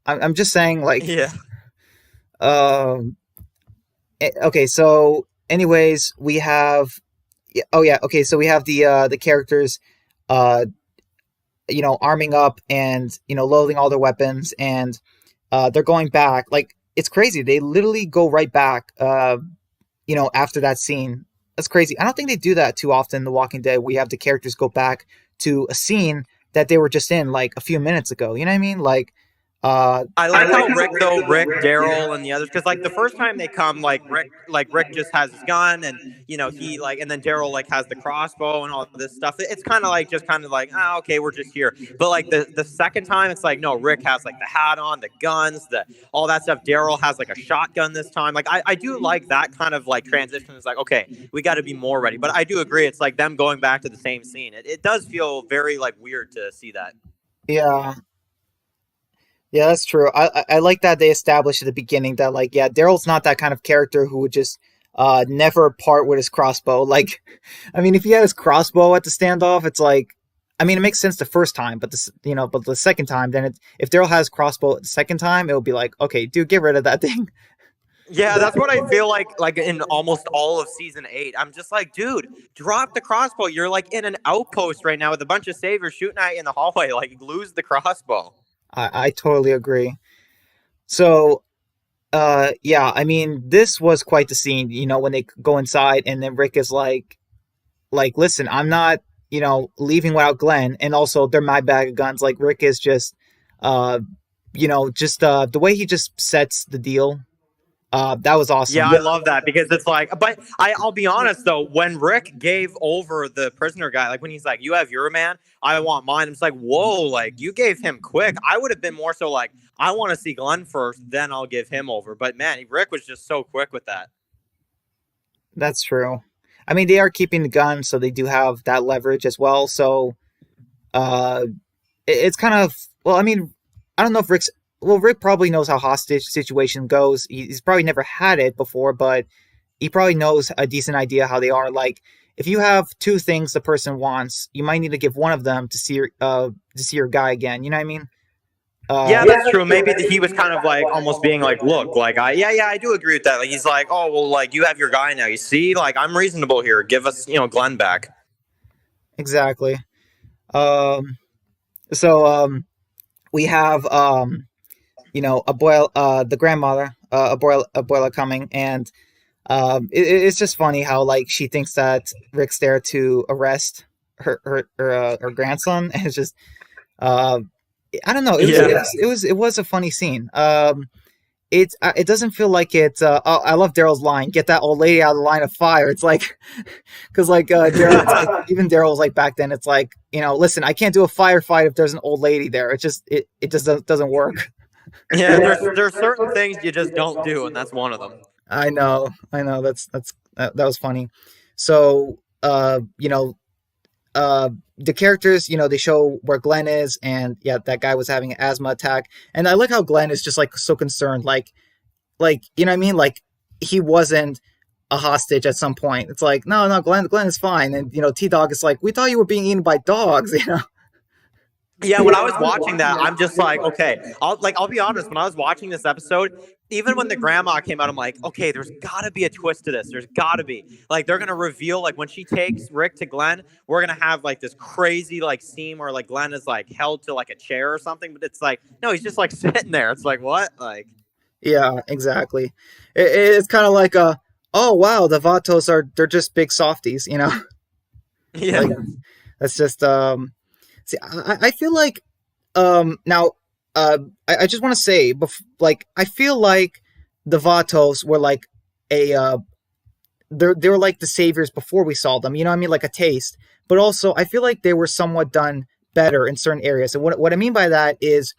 I'm just saying, like, Yeah. um, okay. So, anyways, we have, oh yeah, okay. So we have the characters, uh, arming up and loading all their weapons, and they're going back. Like, it's crazy. They literally go right back. After that scene. That's crazy. I don't think they do that too often in The Walking Dead. We have the characters go back to a scene that they were just in like a few minutes ago. You know what I mean? Uh, I like how Rick, Daryl, and the others, because like the first time they come, Rick just has his gun, and he like, and then Daryl like has the crossbow and all this stuff. It's kind of like just kind of like, ah, okay, we're just here. But like the second time, it's like no, Rick has like the hat on, the guns, the all that stuff. Daryl has like a shotgun this time. Like I do like that kind of like transition. It's like okay, we got to be more ready. But I do agree, it's like them going back to the same scene. It does feel very like weird to see that. yeah, yeah, that's true. I like that they established at the beginning that like yeah, Daryl's not that kind of character who would just never part with his crossbow. Like, I mean, if he had his crossbow at the standoff, it's like. I mean, it makes sense the first time, but but the second time, then if Daryl has crossbow the second time, it'll be like, okay, dude, get rid of that thing. Yeah, that's what I feel like in almost all of season 8. I'm just like, dude, drop the crossbow. You're like in an outpost right now with a bunch of saviors shooting at you in the hallway. Like, lose the crossbow. I totally agree. So, yeah, I mean, this was quite the scene. When they go inside, and then Rick is listen, I'm not, leaving without Glenn, and also they're my bag of guns. Like Rick is just, uh, just the way he just sets the deal. That was awesome. Yeah, I love that because it's like, but I'll be honest though, when Rick gave over the prisoner guy, like when he's like, you have your man, I want mine. It's like, whoa, like you gave him quick. I would have been more so like, I want to see Glenn first, then I'll give him over. But man, Rick was just so quick with that. That's true. I mean, they are keeping the gun, so they do have that leverage as well. So, uh, it's kind of well. I mean, I don't know if Rick's well. Rick probably knows how hostage situation goes. He's probably never had it before, but he probably knows a decent idea how they are. Like, if you have two things the person wants, you might need to give one of them to see your guy again. You know what I mean? Yeah, that's true. Maybe he was kind of like almost being like, look, like yeah, I do agree with that. Like he's like, oh well, like you have your guy now. You see, like I'm reasonable here. Give us, Glenn back. Exactly. Um. So we have the grandmother, Abuela coming, and it's just funny how like she thinks that Rick's there to arrest her grandson, and it's just uh, I don't know. Yeah. It was a funny scene. It doesn't feel like it. I love Daryl's line: "Get that old lady out of the line of fire." It's like because like Daryl, it's like, even Daryl was like back then. It's like listen, I can't do a firefight if there's an old lady there. It just doesn't work. Yeah, there's certain things you just don't do, and that's one of them. I know. That was funny. So, the characters, they show where Glenn is, and yeah, that guy was having an asthma attack, and I like how Glenn is just like so concerned, like you know what I mean, like he wasn't a hostage at some point. It's like no, Glenn is fine, and T Dog is like, we thought you were being eaten by dogs, you know. Yeah, when I was watching that, I'm just like, okay, I'll be honest. When I was watching this episode, even when the grandma came out, I'm like, okay, there's got to be a twist to this. There's got to be like they're gonna reveal like when she takes Rick to Glenn, we're gonna have like this crazy like scene where like Glenn is like held to like a chair or something, but it's like no, he's just like sitting there. It's like what like. Yeah, exactly. It's kind of like oh wow, the Vatos they're just big softies, you know. Yeah. Like that's just see, I feel like now I just want to say like I feel like the Vatos were like a they were like the saviors before we saw them, you know what I mean, like a taste. But also I feel like they were somewhat done better in certain areas. And what I mean by that is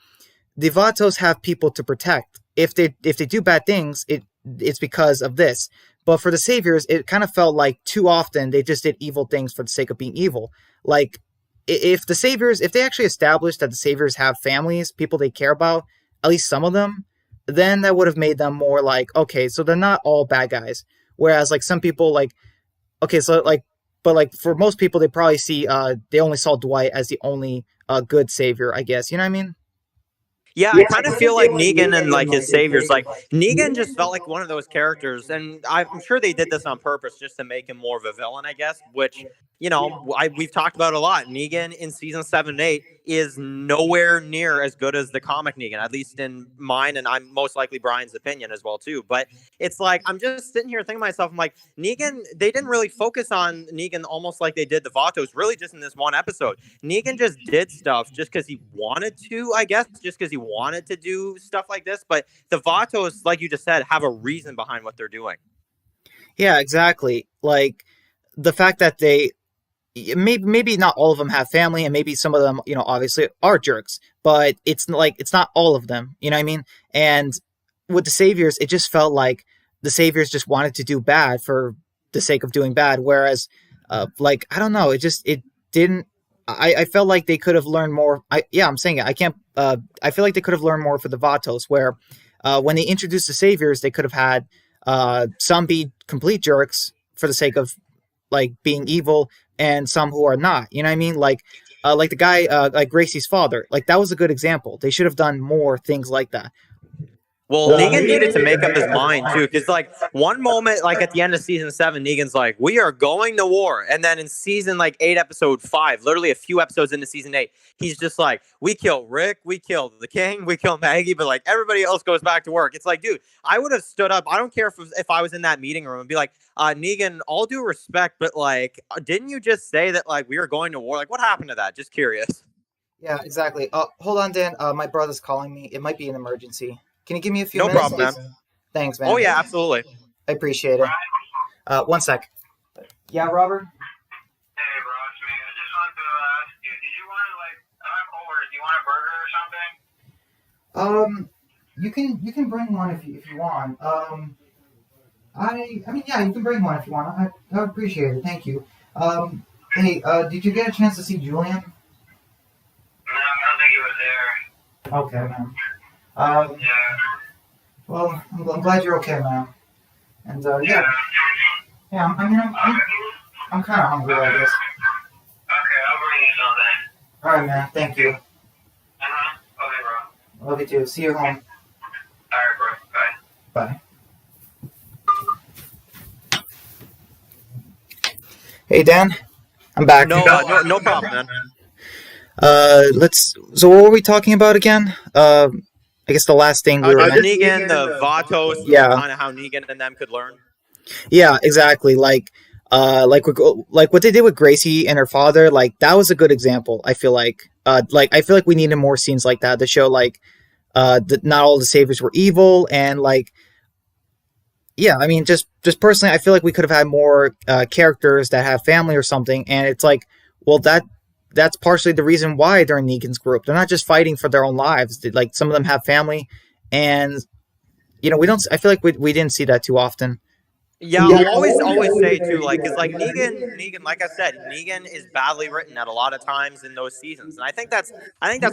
the Vatos have people to protect. If they do bad things, it's because of this. But for the saviors, it kind of felt like too often they just did evil things for the sake of being evil. Like if they actually established that the saviors have families, people they care about, at least some of them, then that would have made them more like, okay, so they're not all bad guys. Whereas like some people like, okay, so like, but like for most people they probably see they only saw Dwight as the only good savior, I guess. You know what I mean? Yeah, I kind of feel like Negan and like his saviors, like Negan just felt like one of those characters, and I'm sure they did this on purpose just to make him more of a villain, I guess. Which we've talked about a lot. Negan in season 7 and 8 is nowhere near as good as the comic Negan, at least in mine, and I'm most likely Brian's opinion as well too. But it's like I'm just sitting here thinking to myself, I'm like Negan. They didn't really focus on Negan almost like they did the Vatos, really just in this one episode. Negan just did stuff just because he wanted to, I guess, just because he wanted to do stuff like this. But the Vatos, like you just said, have a reason behind what they're doing. Yeah, exactly. Like the fact that they maybe not all of them have family, and maybe some of them, obviously are jerks, but it's not all of them. You know what I mean? And with the saviors, it just felt like the saviors just wanted to do bad for the sake of doing bad. Whereas, like I don't know, it didn't. I felt like they could have learned more. I'm saying it. I can't. I feel like they could have learned more for the Vatos, where when they introduced the saviors, they could have had some be complete jerks for the sake of like being evil, and some who are not. You know what I mean? Like the guy, like Gracie's father. Like that was a good example. They should have done more things like that. Well, Negan needed to make up his mind too, because like one moment, like at the end of season 7, Negan's like, "We are going to war," and then in season like 8, episode 5, literally a few episodes into season 8, he's just like, "We kill Rick, we kill the King, we kill Maggie, but like everybody else goes back to work." It's like, dude, I would have stood up. I don't care if I was in that meeting room and be like, "Negan, all due respect, but like, didn't you just say that like we are going to war? Like, what happened to that? Just curious." Yeah, exactly. Hold on, Dan. My brother's calling me. It might be an emergency. Can you give me a few No minutes, problem, please? man. Thanks, man. Oh yeah, absolutely. I appreciate it. One sec. Yeah, Robert? Hey, bro, it's me. I just wanted to ask you, did you want to, like, I'm over, do you want a burger or something? You can bring one if you want. I mean, yeah, you can bring one if you want. I appreciate it. Thank you. Hey, did you get a chance to see Julian? No, I don't think he was there. Okay, man. Yeah. Well, I'm glad you're okay, man. And yeah, I'm kind of hungry, I guess. Okay, I'll bring you something. All right, man. Thank you. Okay, bro. Love you too. See you home. Alright, bro. Bye. Bye. Hey, Dan. I'm back. No problem, man. So what were we talking about again? I guess the last thing we were Just mentioning. Negan, the Vatos, and Yeah, kind of how Negan and them could learn. yeah, exactly. Like what they did with Gracie and her father, like that was a good example. I feel like I feel like we needed more scenes like that to show like that not all the saviors were evil, and like yeah, I mean just personally, I feel like we could have had more characters that have family or something, and it's like, well, that's partially the reason why they're in Negan's group. They're not just fighting for their own lives. Like some of them have family, and we don't. I feel like we didn't see that too often. Yeah, I'll always say too, like, cause like Negan, like I said, Negan is badly written at a lot of times in those seasons, and I think that's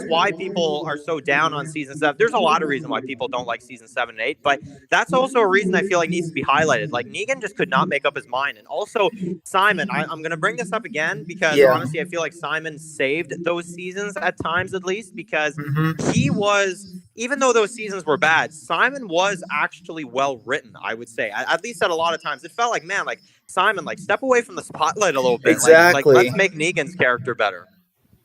why people are so down on season 7. There's a lot of reason why people don't like season 7 and 8, but that's also a reason I feel like needs to be highlighted. Like Negan just could not make up his mind, and also Simon. I'm gonna bring this up again because Yeah. honestly, I feel like Simon saved those seasons at times, at least because Mm-hmm. he was, even though those seasons were bad, Simon was actually well written, I would say. At least at a lot of times. It felt like, man, like Simon, like step away from the spotlight a little bit. Like Exactly. let's make Negan's character better.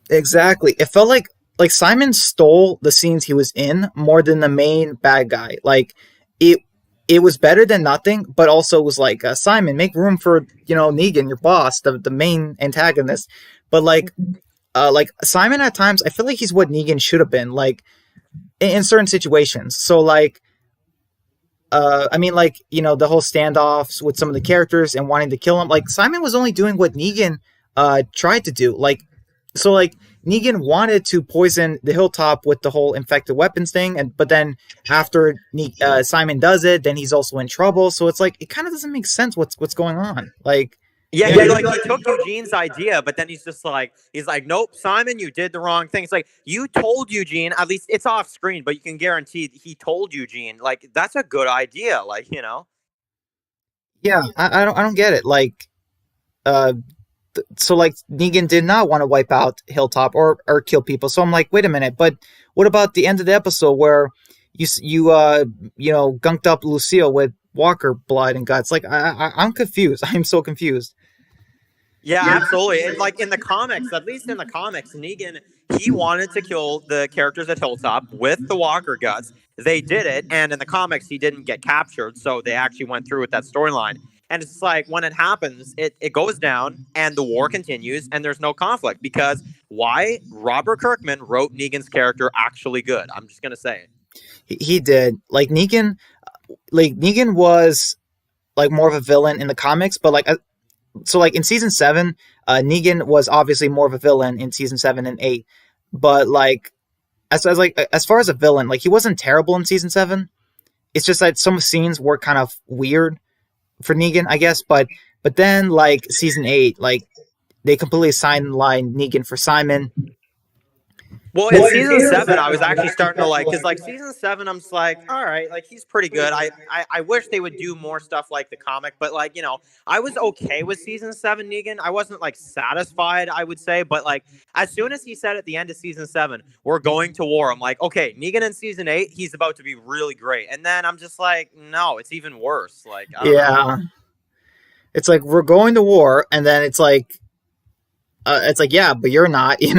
Exactly. It felt like Simon stole the scenes he was in more than the main bad guy. Like it it was better than nothing, but also was like Simon, make room for Negan, your boss, the main antagonist. But like Simon at times, I feel like he's what Negan should have been like in certain situations. So like I mean, like the whole standoffs with some of the characters and wanting to kill him. Like Simon was only doing what Negan tried to do. Like Negan wanted to poison the hilltop with the whole infected weapons thing, and but then after Simon does it, then he's also in trouble. So it's like it kind of doesn't make sense what's going on. Like Yeah, yeah, he took Eugene's idea, but then he's like, nope, Simon, you did the wrong thing. It's like you told Eugene, at least it's off screen, but you can guarantee he told Eugene, like that's a good idea, yeah, I don't get it. Like uh so like Negan did not want to wipe out Hilltop or kill people. So I'm like, wait a minute, but what about the end of the episode where you gunked up Lucille with Walker blood and guts? Like I'm confused. I'm so confused. Yeah, absolutely. And like in the comics, at least in the comics, Negan, he wanted to kill the characters at Hilltop with the Walker guts. They did it, and in the comics, he didn't get captured, so they actually went through with that storyline. And it's like when it happens, it goes down, and the war continues, and there's no conflict because why? Robert Kirkman wrote Negan's character actually good. I'm just gonna say it. He did. Like Negan was like more of a villain in the comics, but so like in season 7, Negan was obviously more of a villain in season 7 and 8. But like as far as a villain, like he wasn't terrible in season 7. It's just that some scenes were kind of weird for Negan, I guess. But then like season 8, like they completely sidelined Negan for Simon. Well, in season 7, I was actually starting to like, because like season 7, I'm just like, all right, like he's pretty good. I wish they would do more stuff like the comic, but like, I was okay with season 7 Negan. I wasn't like satisfied, I would say, but like as soon as he said at the end of season 7, we're going to war, I'm like, okay, Negan in season 8, he's about to be really great. And then I'm just like, no, it's even worse. Like, I don't know. Yeah, it's like we're going to war, and then it's like yeah, but you're not. It's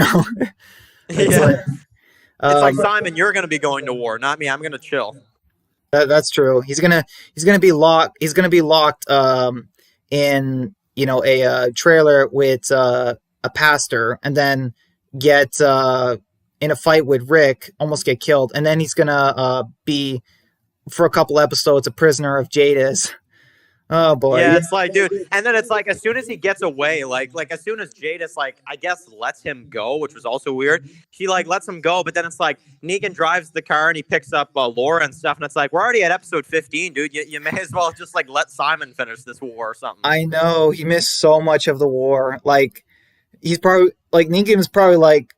Yeah. like It's like, um, Simon, you're going to be going to war, not me. I'm going to chill. that's true. He's gonna be locked. He's gonna be locked in a trailer with a pastor, and then get in a fight with Rick, almost get killed, and then he's gonna be for a couple episodes a prisoner of Jadis. Oh boy. Yeah, it's like, dude, and then it's like as soon as he gets away, like as soon as Jadis, like I guess lets him go, which was also weird. She like lets him go, but then it's like Negan drives the car and he picks up Laura and stuff, and it's like we're already at episode 15, dude. You may as well just like let Simon finish this war or something. I know he missed so much of the war. Like he's probably like Negan is probably like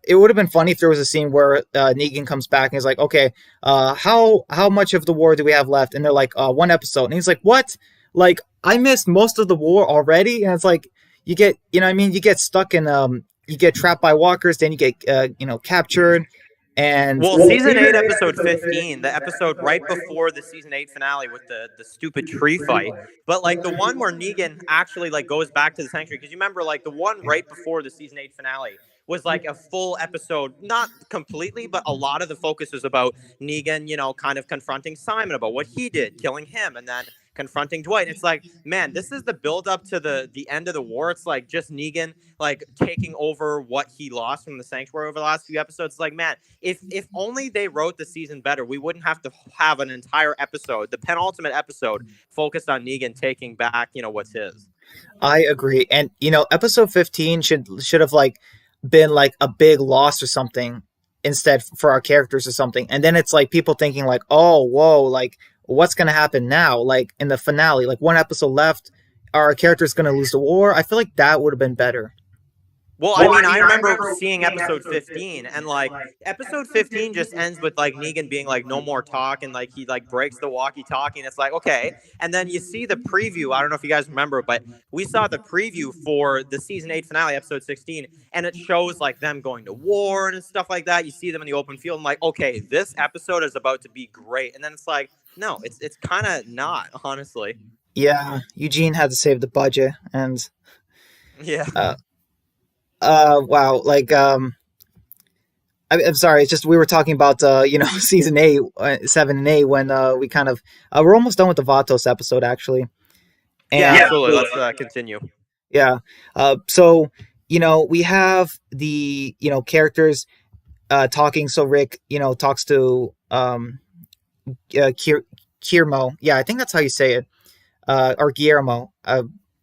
it would have been funny if there was a scene where Negan comes back and he's like, okay, how much of the war do we have left? And they're like, one episode, and he's like, what? Like I missed most of the war already, and it's like you get, what I mean, you get stuck in you get trapped by walkers, then you get captured, and Well, season 8, episode 15, the episode right before the season 8 finale with the stupid tree fight. But like the one where Negan actually like goes back to the sanctuary, because you remember like the one right before the season 8 finale was like a full episode, not completely, but a lot of the focus is about Negan, kind of confronting Simon about what he did, killing him, and then confronting Dwight. It's like, man, this is the build up to the end of the war. It's like just Negan like taking over what he lost from the Sanctuary over the last few episodes. It's like, man, if only they wrote the season better, we wouldn't have to have an entire episode, the penultimate episode, focused on Negan taking back, what's his. I agree. And episode 15 should have like been like a big loss or something instead for our characters or something. And then it's like people thinking like, "Oh, whoa, like what's going to happen now?" Like in the finale, like one episode left, are our characters going to lose the war? I feel like that would have been better. Well, I mean, I remember seeing episode 15, and like episode 15 just ends with like Negan being like, "No more talk," and like he like breaks the walkie-talkie, and it's like, okay. And then you see the preview. I don't know if you guys remember, but we saw the preview for the season 8 finale, episode 16, and it shows like them going to war and stuff like that. You see them in the open field, and like, okay, this episode is about to be great. And then it's like, no, it's kind of not, honestly. Yeah, Eugene had to save the budget, and yeah. Wow, like I'm sorry, it's just we were talking about season 8, 7 and 8 when we kind of we're almost done with the Vatos episode actually. And, yeah, absolutely. Let's continue. Yeah. So we have the characters talking. So Rick talks to Guillermo. Yeah, I think that's how you say it. Or Guillermo.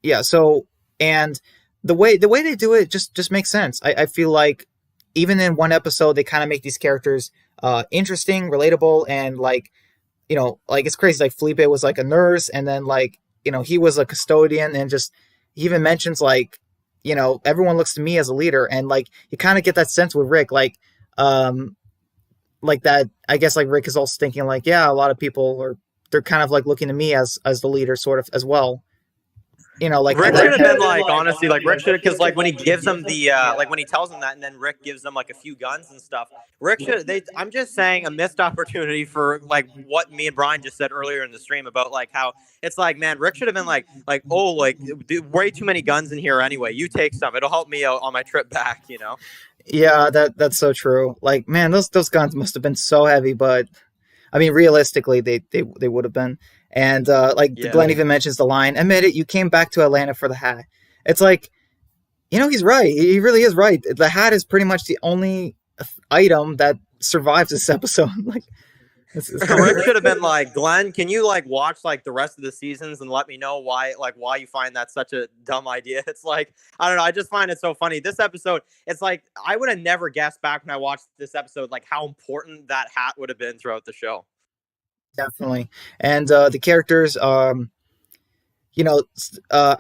Yeah. So and the way they do it just makes sense. I feel like even in one episode they kind of make these characters interesting, relatable, and like it's crazy. Like Felipe was like a nurse, and then like he was a custodian, and just he even mentions like everyone looks to me as a leader, and like you kind of get that sense with Rick, like that. I guess like Rick is also thinking like, yeah, a lot of people they're kind of like looking to me as the leader sort of as well. Like Rick should have been like, honestly, like Rick should have, because like when he gives them the like when he tells them that, and then Rick gives them like a few guns and stuff. Rick should. I'm just saying a missed opportunity for like what me and Brian just said earlier in the stream about like how it's like, man, Rick should have been like oh, like way too many guns in here anyway. You take some. It'll help me out on my trip back. Yeah, that's so true. Like, man, those guns must have been so heavy, but I mean, realistically, they would have been. And Glenn even mentions the line, "Admit it, you came back to Atlanta for the hat." It's like, he's right. He really is right. The hat is pretty much the only item that survives this episode. Like, Rick should have been like, "Glenn, can you like watch like the rest of the seasons and let me know why you find that such a dumb idea?" It's like, I don't know. I just find it so funny. This episode, it's like I would have never guessed back when I watched this episode like how important that hat would have been throughout the show. Definitely. And the characters, I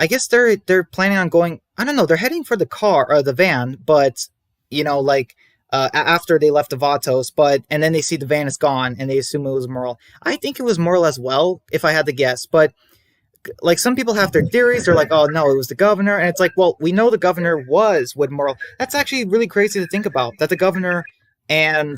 guess they're planning on going. I don't know. They're heading for the car or the van, but after they left the Vatos, and then they see the van is gone and they assume it was Merle. I think it was Merle as well, if I had to guess. But like some people have their theories. They're like, "Oh no, it was the governor," and it's like, well, we know the governor was with Merle. That's actually really crazy to think about. That the governor and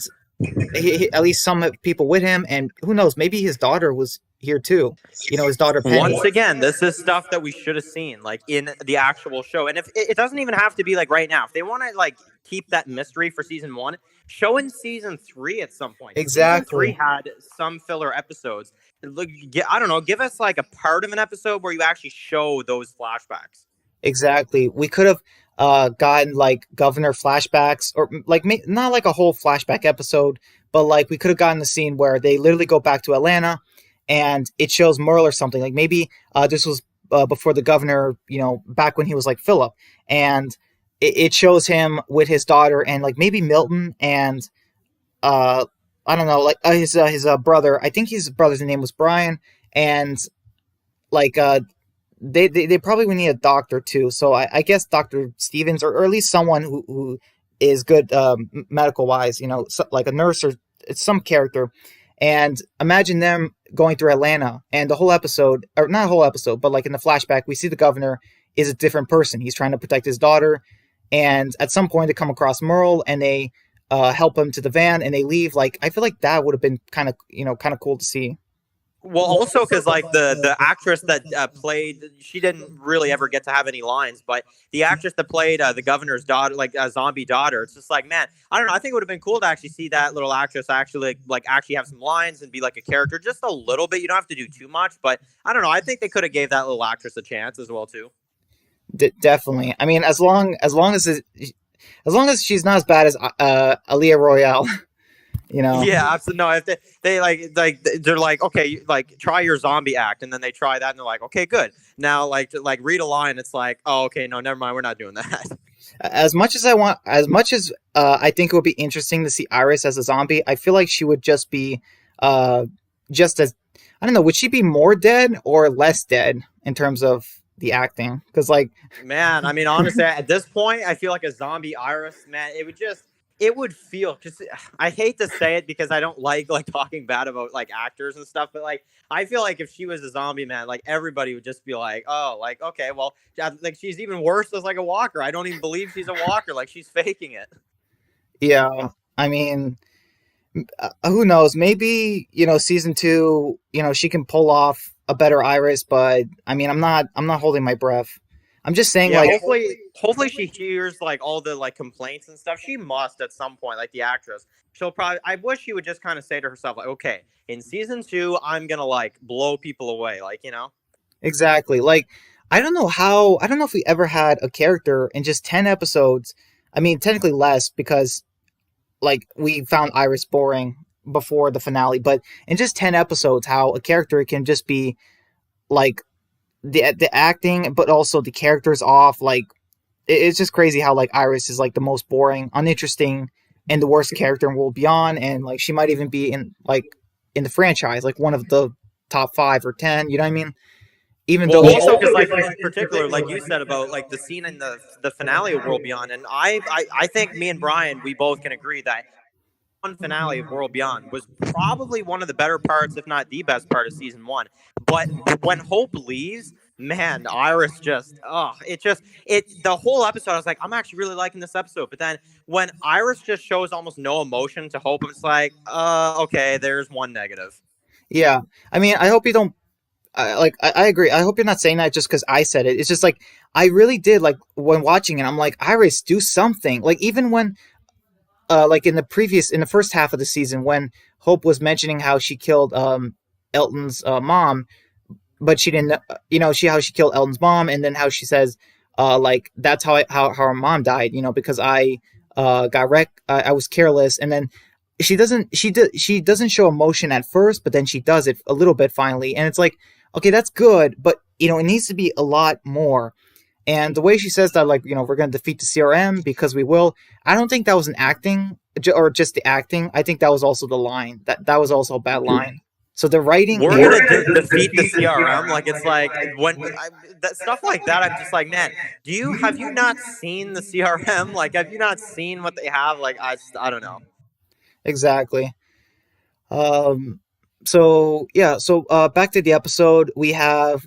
at least some people with him, and who knows, maybe his daughter was here too. His daughter Penny. Once again, this is stuff that we should have seen like in the actual show. And if it doesn't even have to be like right now, if they want to like keep that mystery for season 1, show in season 3 at some point. Exactly. Season 3 had some filler episodes. Look, I don't know, give us like a part of an episode where you actually show those flashbacks. Exactly. We could have gotten like governor flashbacks, or like not like a whole flashback episode, but like we could have gotten the scene where they literally go back to Atlanta and it shows Merle or something. Like maybe this was before the governor, back when he was like Philip, and it shows him with his daughter and like maybe Milton and I don't know, like his brother. I think his brother's name was Brian, and like they probably would need a doctor too. So I guess Dr. Stevens, or at least someone who is good medical wise, like a nurse or some character. And imagine them going through Atlanta, and the whole episode, or not a whole episode, but like in the flashback, we see the governor is a different person. He's trying to protect his daughter. And at some point they come across Merle and they help him to the van and they leave. Like, I feel like that would have been kind of cool to see. Well, also because like the actress that played, she didn't really ever get to have any lines, but the actress that played the governor's daughter, like a zombie daughter, it's just like, man, I don't know. I think it would have been cool to actually see that little actress actually like actually have some lines and be like a character just a little bit. You don't have to do too much, but I don't know. I think they could have gave that little actress a chance as well too. Definitely. I mean, as long as she's not as bad as Aaliyah Royale, you know. Yeah, absolutely. No, if they like they're like, okay, like try your zombie act, and then they try that, and they're like, okay, good. Now, like read a line, it's like, oh, okay, no, never mind, we're not doing that. As much as I think it would be interesting to see Iris as a zombie, I feel like she would just be uh, just as, I don't know, would she be more dead or less dead in terms of the acting? Because like, Man, I mean, honestly, at this point, I feel like a zombie Iris, man, it would feel just. I hate to say it because I don't like talking bad about like actors and stuff, but like I feel like if she was a zombie, man, like everybody would just be like, oh, like okay, well, like she's even worse as like a walker. I don't even believe she's a walker. Like she's faking it. yeah, I mean, who knows? Maybe season two, she can pull off a better Iris, but I mean, I'm not holding my breath. I'm just saying, Yeah, like, hopefully she hears like all the like complaints and stuff. She must at some point, like the actress. She'll probably. I wish she would just kind of say to herself, like, okay, in season two, I'm gonna like blow people away, like you know. exactly. Like, I don't know if we ever had a character in just 10 episodes. I mean, technically less because, like, we found Iris boring before the finale, but in just 10 episodes, how a character can just be, like, the acting, but also the characters off. Like, it's just crazy how, like, Iris is, like, the most boring, uninteresting, and the worst character in World Beyond, and, like, she might even be in the franchise, like, one of the top 5 or 10, you know what I mean? Even Well, though also because like in particular, like you said about like the scene in the finale of World Beyond, and I think me and Brian we both can agree that one finale of World Beyond was probably one of the better parts, if not the best part of season one. But when Hope leaves, man, Iris just it the whole episode. I was like, I'm actually really liking this episode. But then when Iris just shows almost no emotion to Hope, it's like, okay, there's one negative. yeah, I mean, I hope you don't. I agree. I hope you're not saying that just because I said it. It's just like I really did like when watching it. I'm like, Iris, do something. Like even when, like in the first half of the season, when Hope was mentioning how she killed Elton's mom, but she didn't, how she killed Elton's mom, and then how she says, like that's how her mom died, because I got wrecked, I was careless, and then she doesn't show emotion at first, but then she does it a little bit finally, and it's like, okay, that's good, but it needs to be a lot more. And the way she says that, like, we're going to defeat the CRM because we will, I don't think that was an acting or just the acting. I think that was also the line. That was also a bad line. So the writing. We're gonna defeat the CRM. Like it's like that stuff like that. I'm just like, man, have you not seen the CRM? Like, have you not seen what they have? Like, I don't know. Exactly. So yeah. So back to the episode. We have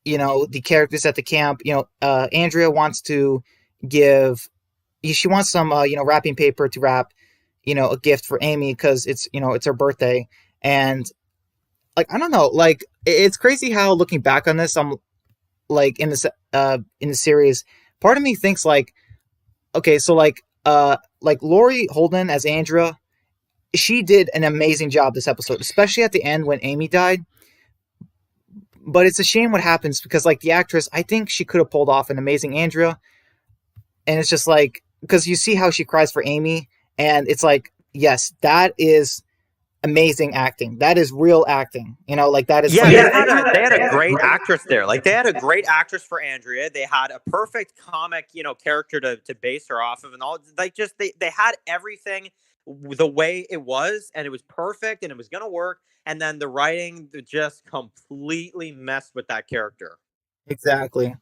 the characters at the camp. Andrea wants to give. She wants some wrapping paper to wrap a gift for Amy because it's her birthday. And like, I don't know, like it's crazy how looking back on this, I'm like in the series, part of me thinks like, okay, so like Laurie Holden as Andrea, she did an amazing job this episode, especially at the end when Amy died. But it's a shame what happens because like the actress, I think she could have pulled off an amazing Andrea. And it's just like, because you see how she cries for Amy, and it's like, yes, that is amazing acting. That is real acting. Like that is. Yeah, they had a great actress there. Like they had a great actress for Andrea. They had a perfect comic, character to base her off of, and all. Like just they had everything the way it was, and it was perfect, and it was gonna work. And then the writing just completely messed with that character. Exactly.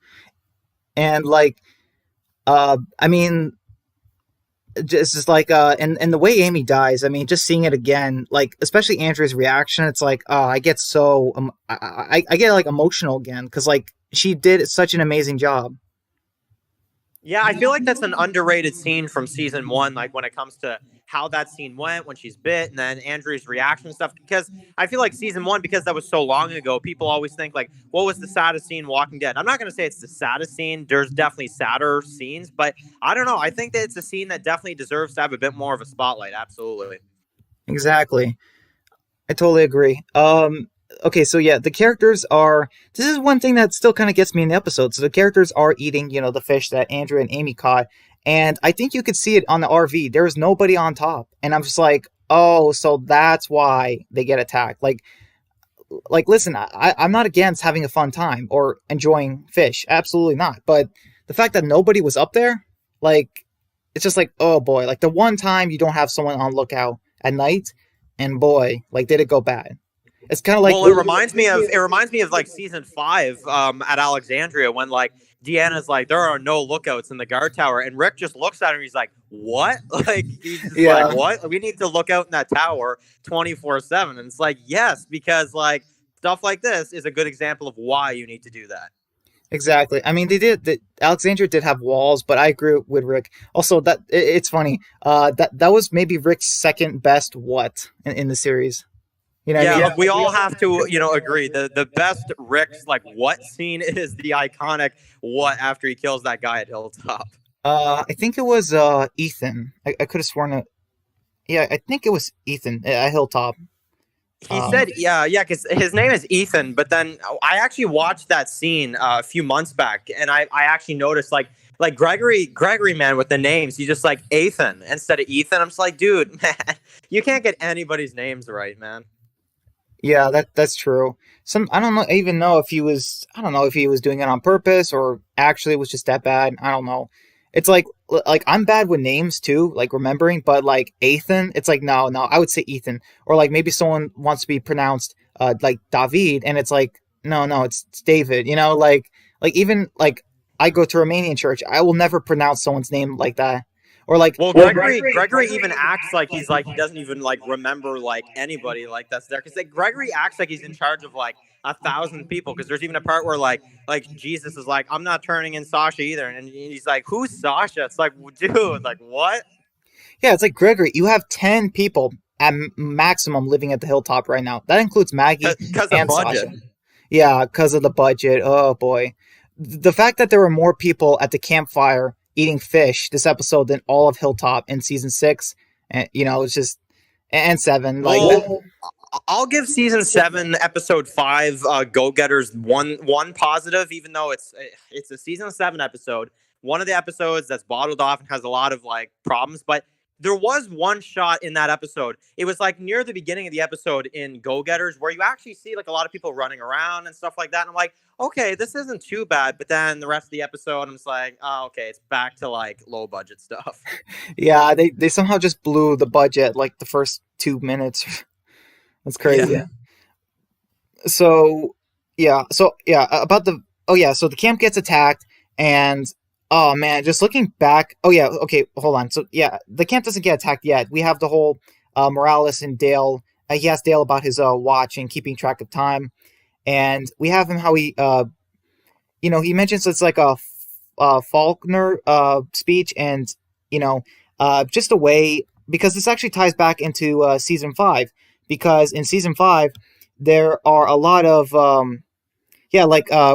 And like, I mean, just like and the way Amy dies, I mean, just seeing it again, like especially Andrea's reaction, it's like, I get so I get like emotional again because like she did such an amazing job. Yeah, I feel like that's an underrated scene from season one, like when it comes to how that scene went when she's bit, and then Andrea's reaction and stuff. Because I feel like season one, because that was so long ago, people always think like, what was the saddest scene in Walking Dead? I'm not going to say it's the saddest scene. There's definitely sadder scenes, but I don't know. I think that it's a scene that definitely deserves to have a bit more of a spotlight. Absolutely. Exactly. I totally agree. Okay, so yeah, the characters are. This is one thing that still kind of gets me in the episode. So the characters are eating, the fish that Andrea and Amy caught, and I think you could see it on the RV. There is nobody on top, and I'm just like, oh, so that's why they get attacked. Listen, I'm not against having a fun time or enjoying fish, absolutely not. But the fact that nobody was up there, like, it's just like, oh boy, like the one time you don't have someone on lookout at night, and boy, like did it go bad. It's kind of like, well, it reminds me of like season 5 at Alexandria when like Deanna's like there are no lookouts in the guard tower, and Rick just looks at her and he's like, what? Like he's just yeah, like, what? We need to look out in that tower 24/7. And it's like, yes, because like stuff like this is a good example of why you need to do that. exactly. I mean, Alexandria did have walls, but I agree with Rick. Also, it's funny. That was maybe Rick's second best what in the series. You know what I Yeah, mean? we all have to, agree. The best Rick's like what scene is the iconic what after he kills that guy at Hilltop. I think it was Ethan. I could have sworn it. Yeah, I think it was Ethan at Hilltop. He said, yeah, because his name is Ethan. But then I actually watched that scene a few months back, and I actually noticed like Gregory, man, with the names, he's just like Ethan instead of Ethan. I'm just like, dude, man, you can't get anybody's names right, man. Yeah, that's true. I don't know, even know if he was. I don't know if he was doing it on purpose or actually it was just that bad. I don't know. It's like I'm bad with names too, like remembering. But like Ethan, it's like no, I would say Ethan, or like maybe someone wants to be pronounced like David, and it's like no, it's David. Like even like I go to Romanian church, I will never pronounce someone's name like that. Or like, well, Gregory even acts like he's like he doesn't even like remember like anybody like that's there because like Gregory acts like he's in charge of like 1,000 people because there's even a part where like Jesus is like I'm not turning in Sasha either, and he's like who's Sasha? It's like dude, like what? Yeah, it's like Gregory. You have 10 people at maximum living at the Hilltop right now. That includes Maggie Because of and budget. Sasha. Yeah, because of the budget. Oh boy, the fact that there were more people at the campfire eating fish this episode than all of Hilltop in season 6, and it's just and 7. Well, I'll give season 7, episode 5, Go Getters one positive, even though it's a season 7 episode. One of the episodes that's bottled off and has a lot of like problems, but there was one shot in that episode. It was like near the beginning of the episode in Go Getters where you actually see like a lot of people running around and stuff like that. And I'm like, okay, this isn't too bad. But then the rest of the episode, I'm just like, oh, okay, it's back to like low budget stuff. Yeah, they somehow just blew the budget like the first 2 minutes. That's crazy. Yeah. So about the so the camp gets attacked, and oh man, just looking back. Oh yeah, okay, hold on. So yeah, the camp doesn't get attacked yet. We have the whole Morales and Dale. He asked Dale about his watch and keeping track of time, and we have him how he he mentions it's like a Faulkner speech, and just a way, because this actually ties back into season 5, because in season 5 there are a lot of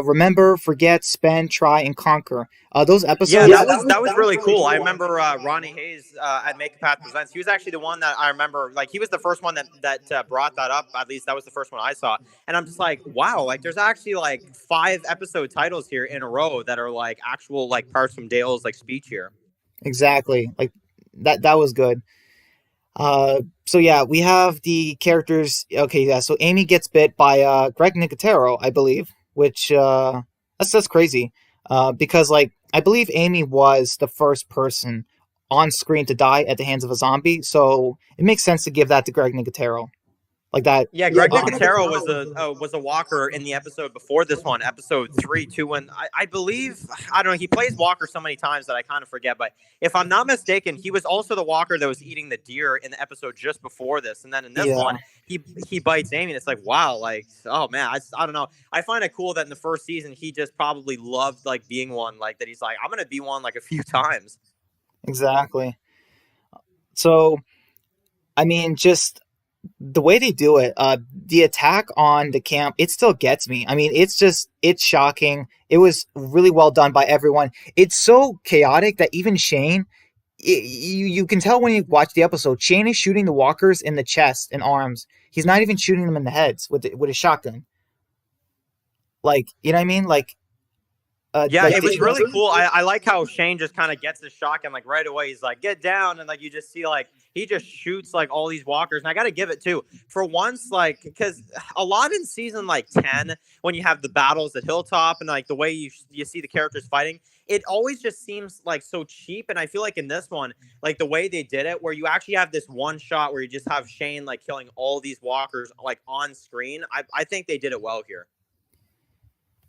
remember, forget, spend, try, and conquer. Those episodes. Yeah, that was really cool. I remember Ronnie Hayes at Make a Path Presents. He was actually the one that I remember. Like he was the first one that brought that up. At least that was the first one I saw. And I'm just like, wow. Like there's actually like 5 episode titles here in a row that are like actual like parts from Dale's like speech here. Exactly. Like that was good. So yeah, we have the characters. Okay, yeah. So Amy gets bit by Greg Nicotero, I believe, which that's crazy. Because like I believe Amy was the first person on screen to die at the hands of a zombie, so it makes sense to give that to Greg Nicotero. Like that. Yeah, Greg Nicotero was a walker in the episode before this one, episode 3, 2, and I believe, I don't know, he plays walker so many times that I kind of forget, but if I'm not mistaken, he was also the walker that was eating the deer in the episode just before this, and then in this one, he bites Amy, and it's like, wow, like, oh man, I don't know. I find it cool that in the first season, he just probably loved like being one, like that he's like, I'm going to be one like a few times. Exactly. So I mean, just the way they do it, the attack on the camp, it still gets me. I mean, it's shocking. It was really well done by everyone. It's so chaotic that even Shane, you can tell when you watch the episode, Shane is shooting the walkers in the chest and arms. He's not even shooting them in the heads with his shotgun. Like, you know what I mean? Yeah, it was really cool. I like how Shane just kind of gets his shotgun like right away. He's like, get down. And like you just see like he just shoots like all these walkers. And I got to give it too. For once, like, because a lot in season like 10, when you have the battles at Hilltop and like the way you see the characters fighting, it always just seems like so cheap. And I feel like in this one, like the way they did it, where you actually have this one shot where you just have Shane like killing all these walkers like on screen. I think they did it well here.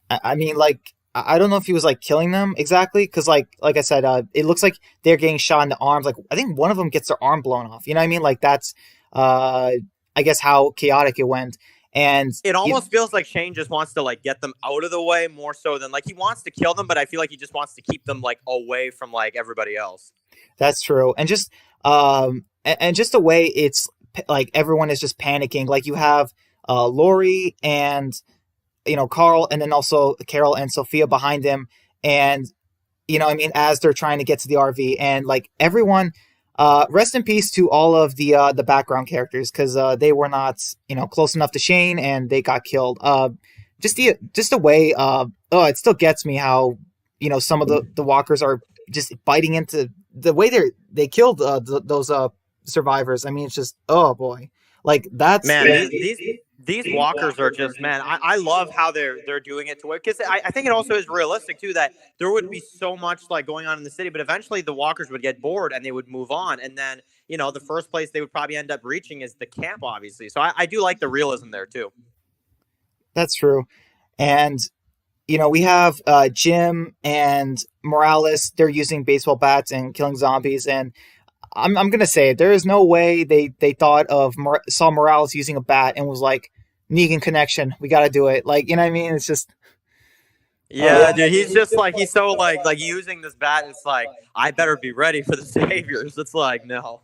I mean, like, I don't know if he was like killing them exactly, because like I said, it looks like they're getting shot in the arms. Like I think one of them gets their arm blown off. You know what I mean? Like that's, I guess how chaotic it went. And it almost feels like Shane just wants to like get them out of the way more so than like he wants to kill them, but I feel like he just wants to keep them like away from like everybody else. That's true. And just the way it's like everyone is just panicking. Like you have Lori and Carl, and then also Carol and Sophia behind him. And, I mean, as they're trying to get to the RV, and like everyone, rest in peace to all of the background characters, because they were not, close enough to Shane and they got killed. Just the way, it still gets me how, some of the walkers are just biting into the way they killed those survivors. I mean, it's just, oh boy. Like that's man, these walkers are just, man, I love how they're doing it to it, because I think it also is realistic too that there would be so much like going on in the city, but eventually the walkers would get bored and they would move on, and then the first place they would probably end up reaching is the camp, obviously. So I do like the realism there too. That's true. And we have Jim and Morales. They're using baseball bats and killing zombies, and I'm gonna say it. There is no way they thought of saw Morales using a bat and was like, Negan connection. We got to do it. Like, you know what I mean? It's just. Yeah, dude. He's just like, he's so like using this bat. It's like, I better be ready for the saviors. It's like, no.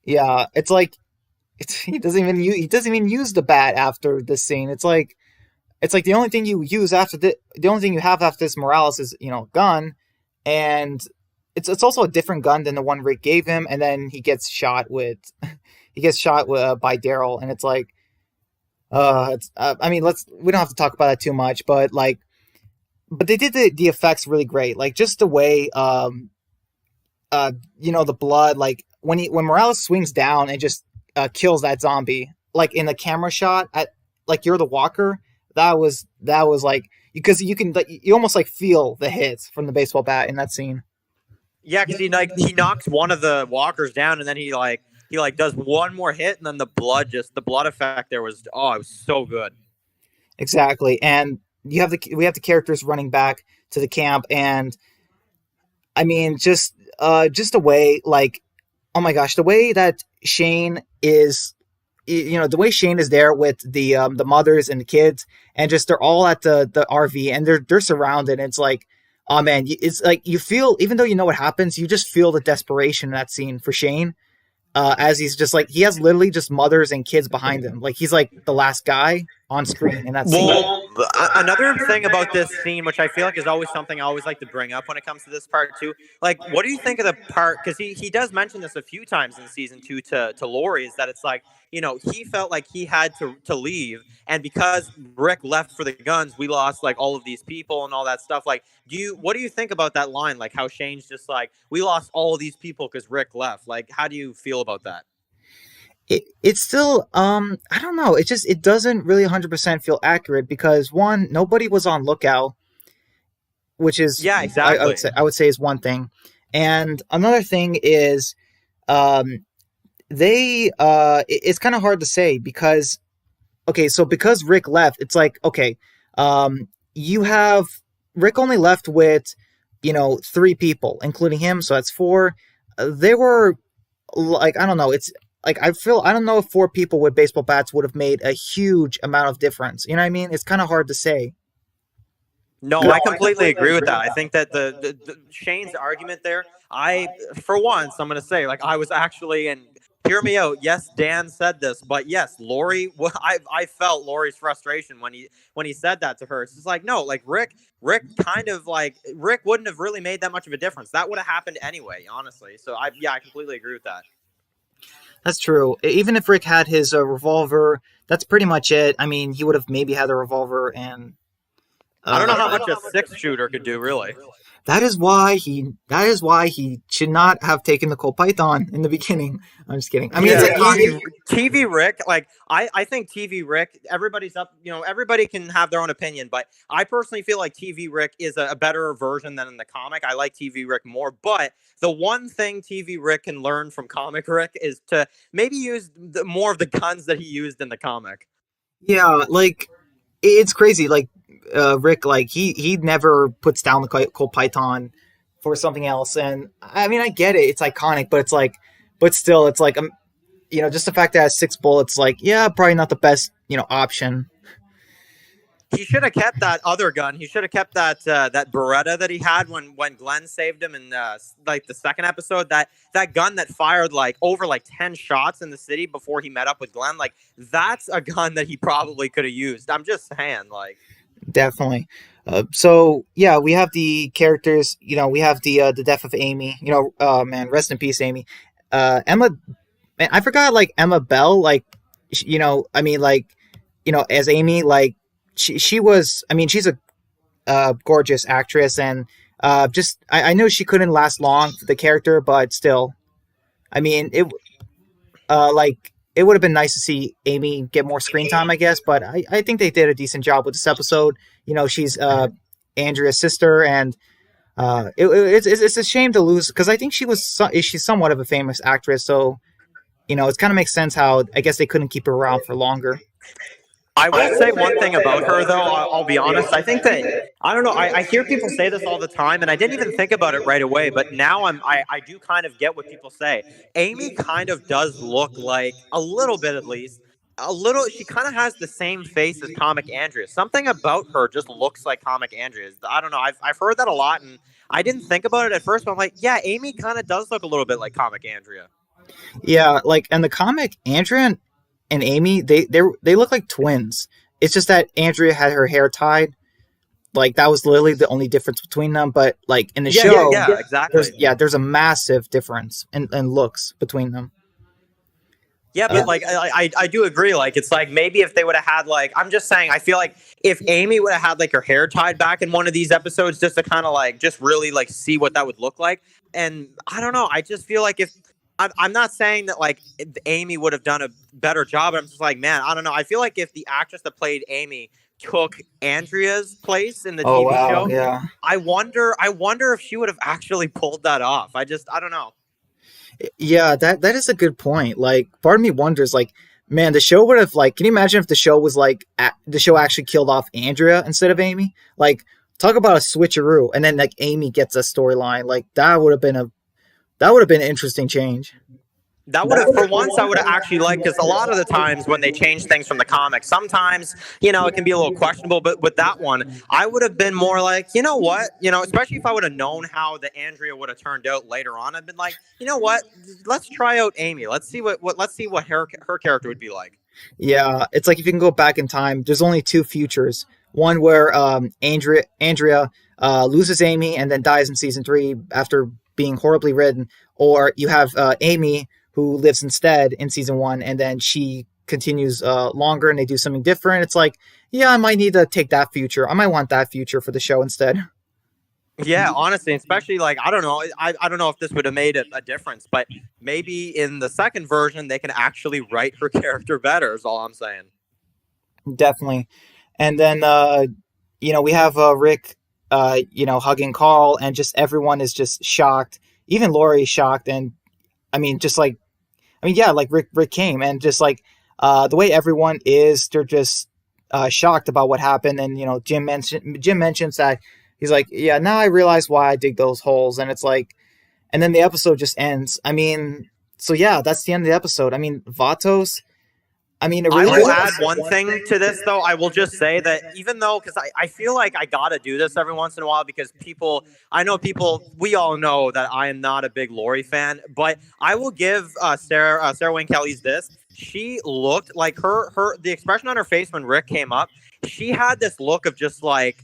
Yeah, it's like, he doesn't even use the bat after this scene. It's like the only thing you use after the only thing you have after this Morales is gun, and it's also a different gun than the one Rick gave him, and then he gets shot with by Daryl, and it's like, I mean, we don't have to talk about that too much, but they did the effects really great, like just the way, the blood, like when Morales swings down and just kills that zombie, like in the camera shot at like you're the walker, that was like, because you can you almost like feel the hits from the baseball bat in that scene. Yeah, because he knocks one of the walkers down, and then he does one more hit, and then the blood effect there was, oh, it was so good. Exactly. And we have the characters running back to the camp, and I mean, just the way, like, oh my gosh, the way that Shane is, the way Shane is there with the mothers and the kids, and just they're all at the RV, and they're surrounded, and it's like, oh man, it's like you feel, even though you know what happens, you just feel the desperation in that scene for Shane, as he's just like, he has literally just mothers and kids behind him, like he's like the last guy on screen in that scene. Well, another thing about this scene, which I feel like is always something I always like to bring up when it comes to this part too, like, what do you think of the part, because he does mention this a few times in season 2 to Lori, is that it's like, he felt like he had to leave, and because Rick left for the guns, we lost like all of these people and all that stuff. Like, what do you think about that line, like how Shane's just like, we lost all of these people because Rick left? Like, how do you feel about that? It's still, I don't know. It doesn't really 100% feel accurate, because one, nobody was on lookout, which is, yeah, exactly. I would say is one thing. And another thing is, it's kind of hard to say, because, okay, so because Rick left, it's like, okay, you have Rick only left with, 3 people, including him. So that's 4. They were like, I don't know. It's like, I don't know if 4 people with baseball bats would have made a huge amount of difference. You know what I mean? It's kind of hard to say. No, I completely agree with that. I think that the Shane's argument there, for once, I'm going to say, like, I was actually, and hear me out. Yes, Dan said this, but yes, Lori. I felt Lori's frustration when he said that to her. It's just like no, like Rick kind of like Rick wouldn't have really made that much of a difference. That would have happened anyway, honestly. So I completely agree with that. That's true. Even if Rick had his revolver, that's pretty much it. I mean, he would have maybe had a revolver, and I don't know how much a 6-shooter could do, really. that is why he should not have taken the Colt Python in the beginning. I'm just kidding. I mean, yeah, TV Rick, like I think TV Rick, everybody's up, everybody can have their own opinion, but I personally feel like TV Rick is a better version than in the comic. I like TV Rick more, but the one thing TV Rick can learn from comic Rick is to maybe use more of the guns that he used in the comic. Yeah, like it's crazy. Like Rick, like he never puts down the Colt Python for something else, and I mean I get it, it's iconic, but it's like, but still, it's like just the fact that it has 6 bullets, like yeah, probably not the best option. He should have kept that other gun. He should have kept that that Beretta that he had when Glenn saved him in like the second episode. That gun that fired like over like 10 shots in the city before he met up with Glenn. Like that's a gun that he probably could have used. I'm just saying, like. Definitely. So yeah, we have the characters. We have the death of Amy. Man, rest in peace, Amy. Emma, man, I forgot like Emma Bell. Like, I mean, like, as Amy, like she was. I mean, she's a gorgeous actress, and just I know she couldn't last long for the character, but still, I mean, like. It would have been nice to see Amy get more screen time, I guess, but I think they did a decent job with this episode. She's Andrea's sister, and it's a shame to lose, because I think she's somewhat of a famous actress, so it kind of makes sense how I guess they couldn't keep her around for longer. I will say one thing about her, though. I'll be honest. I think that I don't know. I hear people say this all the time, and I didn't even think about it right away. But now I do kind of get what people say. Amy kind of does look like, a little bit at least, a little. She kind of has the same face as Comic Andrea. Something about her just looks like Comic Andrea. I don't know. I've heard that a lot, and I didn't think about it at first. But I'm like, yeah, Amy kind of does look a little bit like Comic Andrea. Yeah, like, and the comic, Andrea and Amy, they look like twins. It's just that Andrea had her hair tied. Like, that was literally the only difference between them. But like in the show, yeah, exactly. There's a massive difference in looks between them. Yeah, but like I do agree. Like, it's like maybe if they would have had, like, I'm just saying, I feel like if Amy would have had like her hair tied back in one of these episodes, just to kind of like just really like see what that would look like. And I don't know. I just feel like if I'm not saying that like Amy would have done a better job. I'm just like, man, I don't know. I feel like if the actress that played Amy took Andrea's place in the TV show, yeah. I wonder if she would have actually pulled that off. I don't know. Yeah, that is a good point. Like, part of me wonders, like, man, the show would have, like, can you imagine if the show was like the show actually killed off Andrea instead of Amy? Like, talk about a switcheroo, and then like Amy gets a storyline. Like, that would have been an interesting change. That would have, for once, I would have actually liked, because a lot of the times when they change things from the comics, sometimes, it can be a little questionable, but with that one, I would have been more like, you know what, especially if I would have known how the Andrea would have turned out later on, I'd been like, you know what, let's try out Amy. Let's see what her character would be like. Yeah, it's like if you can go back in time, there's only 2 futures. One where Andrea loses Amy and then dies in season 3 after being horribly ridden, or you have Amy who lives instead in season 1, and then she continues longer and they do something different. It's like, yeah, I might need to take that future. I might want that future for the show instead. Yeah, honestly, especially like, I don't know. I don't know if this would have made a difference, but maybe in the second version, they can actually write her character better is all I'm saying. Definitely. And then, we have Rick, hugging Carl, and just everyone is just shocked. Even Lori's shocked. And like Rick came, and just like the way everyone is, they're just shocked about what happened. And Jim mentions that he's like, yeah, now I realize why I dig those holes. And it's like, and then the episode just ends. I mean, so yeah, that's the end of the episode. I mean, Vatos, I mean, it I really will was. add one thing to this, though. I will just say that even though, because I feel like I got to do this every once in a while because I know people, we all know that I am not a big Lori fan, but I will give Sarah Wayne Kelly's this. She looked like the expression on her face when Rick came up, she had this look of just like